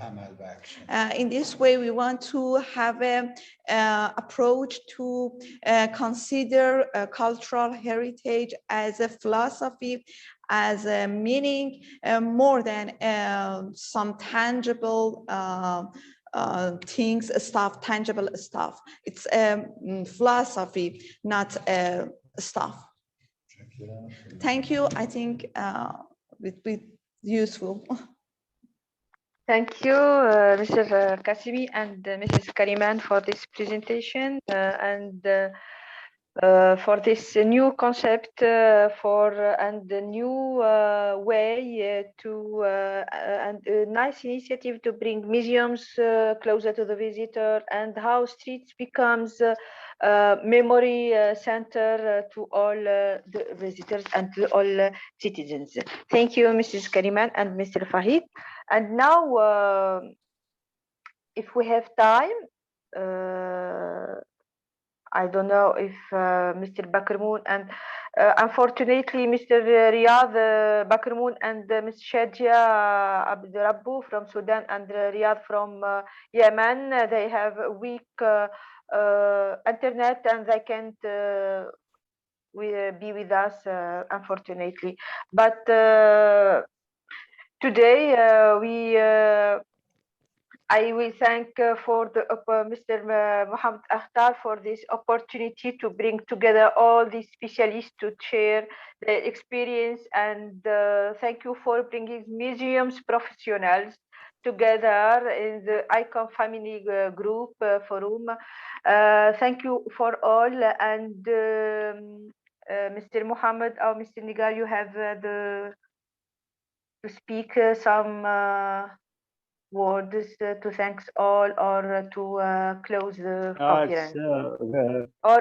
عمل و اکشن. In this way, we want to have a approach to consider cultural heritage as a philosophy, as a meaning, more than some tangible things, tangible stuff. It's a philosophy, not stuff. Thank you. I think it will be useful. Thank you, Mr. Kasimi and Mrs. Kariman for this presentation and for this new concept and the new way to and a nice initiative to bring museums closer to the visitor, and how streets becomes memory center to all the visitors and to all citizens. Thank you, Mrs. Kariman and Mr. Fahid. And now, if we have time, I don't know if Mr. Bakrmoon and unfortunately Mr. Riyadh Bakrmoon and Ms. Shadia Abdurabbu from Sudan and Riyadh from Yemen, they have a weak internet and they can't be with us, unfortunately. But today I will thank for the Mr. Mohammed Akhtar for this opportunity to bring together all these specialists to share their experience, and thank you for bringing museums professionals together in the ICOM family group forum. Thank you for all, and Mr. Mohammed or Mr. Nigar, you have to speak some words to thanks all, or to close the conference, or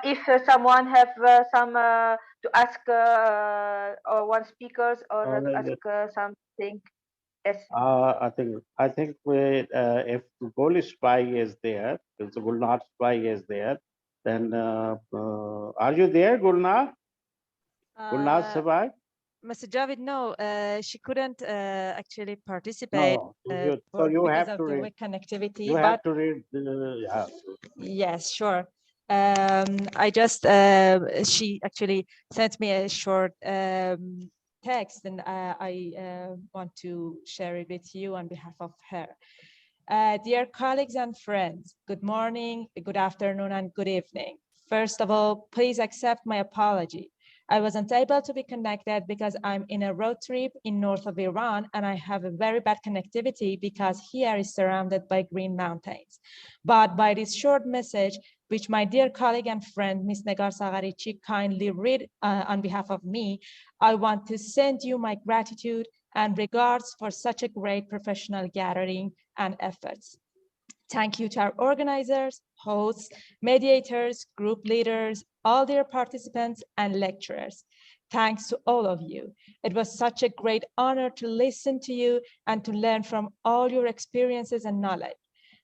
if someone have some to ask or one speakers or to ask something. Yes. I think we, if Goli Spy is there, if the Gulnar Spy is there, then are you there, Gulnar? Gulnar Spy? Mr. Javid, no, she couldn't actually participate. No, so you because have of to the read. weak connectivity. You have to read. Yeah. Yes, sure. I just she actually sent me a short text, and I want to share it with you on behalf of her. Dear colleagues and friends, good morning, good afternoon, and good evening. First of all, please accept my apology. I wasn't able to be connected because I'm in a road trip in north of Iran, and I have a very bad connectivity because here is surrounded by green mountains. But by this short message, which my dear colleague and friend, Ms. Negar Sagharichi, kindly read on behalf of me, I want to send you my gratitude and regards for such a great professional gathering and efforts. Thank you to our organizers, hosts, mediators, group leaders, all their participants and lecturers. Thanks to all of you. It was such a great honor to listen to you and to learn from all your experiences and knowledge.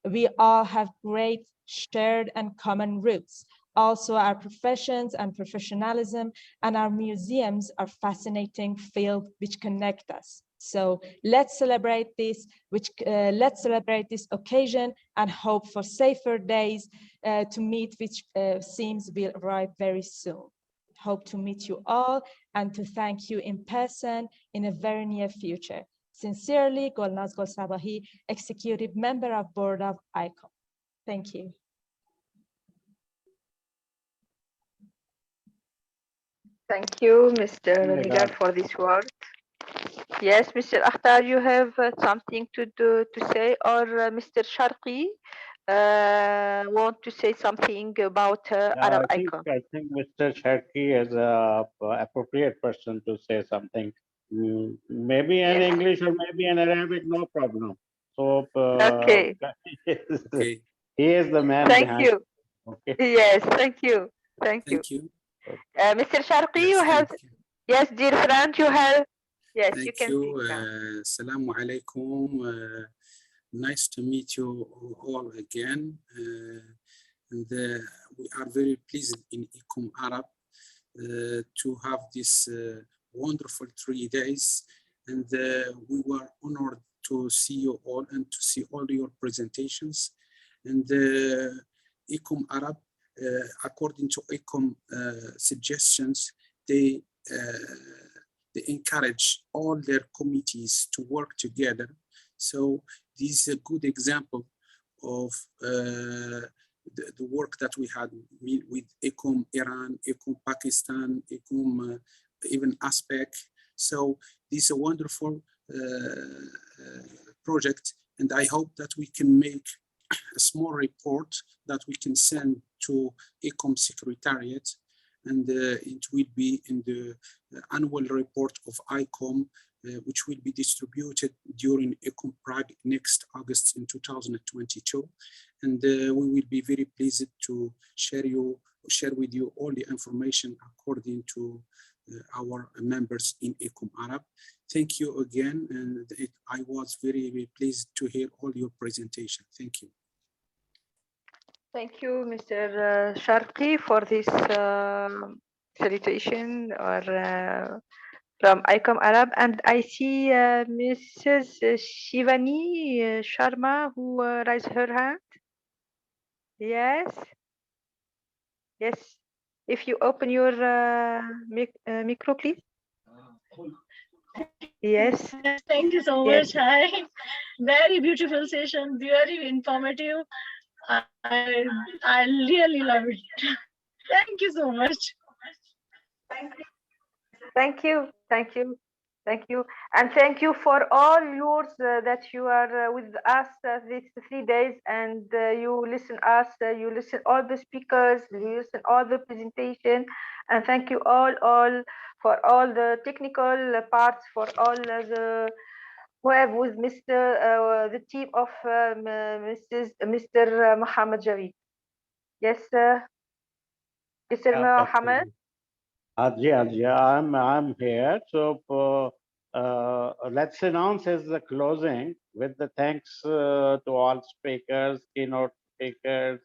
We all have great shared and common roots. Also, our professions and professionalism and our museums are fascinating field which connect us. So let's celebrate this, let's celebrate this occasion and hope for safer days to meet, which seems will arrive very soon. Hope to meet you all and to thank you in person in a very near future. Sincerely, Golnaz Golsabahi, Executive Member of Board of ICOM. Thank you. Thank you, Mr. Nigar, for this word. Yes, Mr. Akhtar, you have something to say, or Mr. Sharqi want to say something about Arab ICOM? I think Mr. Sharqi is an appropriate person to say something. Maybe in English or maybe in Arabic, no problem. So okay. He is the man Thank behind. You. Okay. Yes, thank you. Thank you. Mr. Sharqi, yes, you have, yes, dear friend, you have, yes, thank you can you. speak now. Assalamu alaikum. Nice to meet you all again. And we are very pleased in ICOM Arab to have this wonderful 3 days And we were honored to see you all and to see all your presentations. And ICOM Arab, according to ICOM suggestions, they encourage all their committees to work together. So this is a good example of the work that we had with ICOM Iran, ICOM Pakistan, ICOM even ASPEC. So this is a wonderful project, and I hope that we can make a small report that we can send to ICOM Secretariat, and it will be in the annual report of ICOM, which will be distributed during ICOM Prague next August in 2022. And we will be very pleased to share with you all the information according to our members in ICOM Arab. Thank you again, and I was very, very pleased to hear all your presentation. Thank you. Thank you, Mr. Sharqi, for this salutation from ICOM Arab. And I see Mrs. Shivani Sharma, who raised her hand. Yes. Yes. If you open your micro, please. Yes. Thank you so much. Hi. Very beautiful session, very informative. I really love it. Thank you so much. Thank you. Thank you. Thank you. And thank you for all yours that you are with us these 3 days, and you listen us, you listen all the speakers, you listen all the presentation. And thank you all for all the technical parts, for all the who have with the team of Mr. Mohammed Javid. Yes, Mr. Mohammed. I'm here. So let's announce as the closing with the thanks to all speakers, keynote speakers,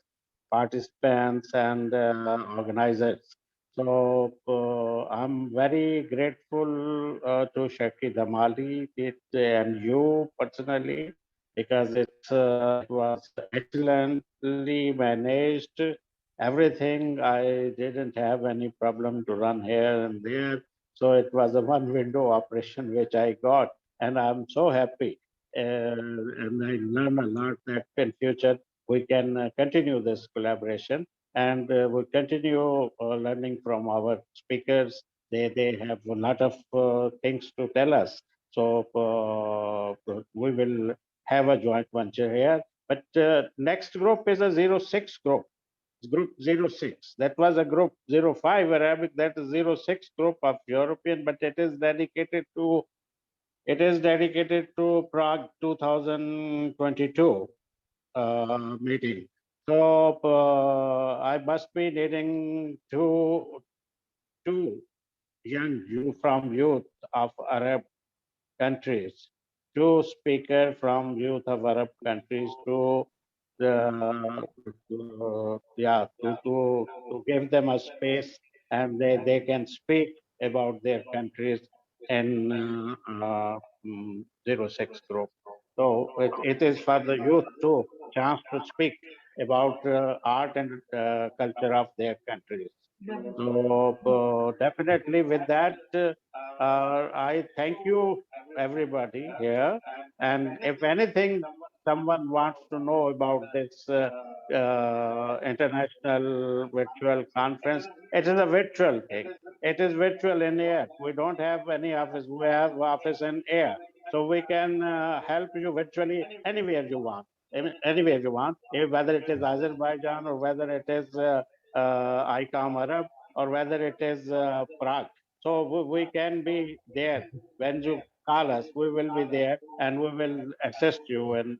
participants, and organizers. So I'm very grateful to Shaki Damali and you personally, because it was excellently managed. Everything, I didn't have any problem to run here and there. So it was a one window operation which I got, and I'm so happy. And I learned a lot that in future we can continue this collaboration, and we'll continue learning from our speakers. They have a lot of things to tell us. So we will have a joint venture here. But next group is a 06 group. Group 06. That was a group 05 Arabic. That is 06 group of European, but it is dedicated to Prague 2022 meeting. So I must be needing two young youth of Arab countries, two speakers from youth of Arab countries to give them a space, and they can speak about their countries in 06 group. So it is for the youth too, chance to speak about art and culture of their countries. So definitely with that, I thank you everybody here. And if anything, someone wants to know about this international virtual conference, it is a virtual thing. It is virtual in air. We don't have any office. We have office in air. So we can help you virtually anywhere you want. Anywhere you want, whether it is Azerbaijan or whether it is ICOM Arab or whether it is Prague. So we can be there when you call us. We will be there and we will assist you in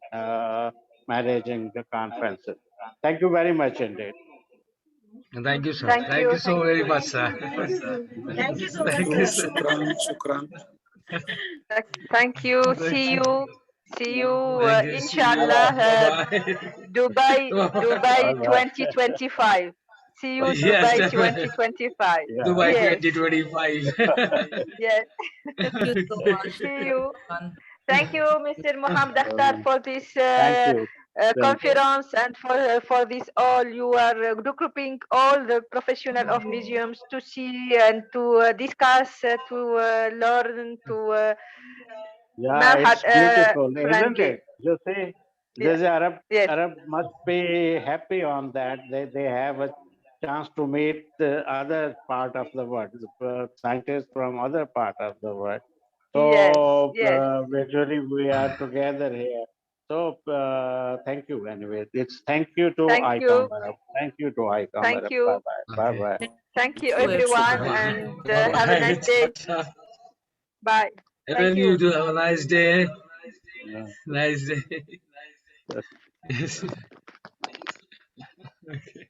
managing the conferences. Thank you very much indeed. Thank you, sir. Thank you so very much, sir. Thank you so much. Shukran. Thank you. See you. See you, inshallah, Dubai 2025. See you Yes, Dubai definitely. 2025. Dubai Yes. 2025. Yes. Thank you so much. See you. Thank you, Mr. Mohammed Akhtar, for this Thank you. Thank you. conference and for this all. You are grouping all the professional of museums to see and to discuss, to learn, to Yeah, it's beautiful, isn't friendly. it? You see, Yes. this Arab Yes. Arab must be happy on that. They have a chance to meet the other part of the world, the scientists from other part of the world. Yes. So Yes. virtually we are together here. So thank you anyway. It's thank you to Thank you. ICOM Arab. Thank you to ICOM Thank Arab. you. Bye bye. Bye bye. Thank you, Thank you, everyone, everyone. and have a nice day. Bye. And Thank you you. do have a nice day. Yeah. Nice day. Yes. Okay.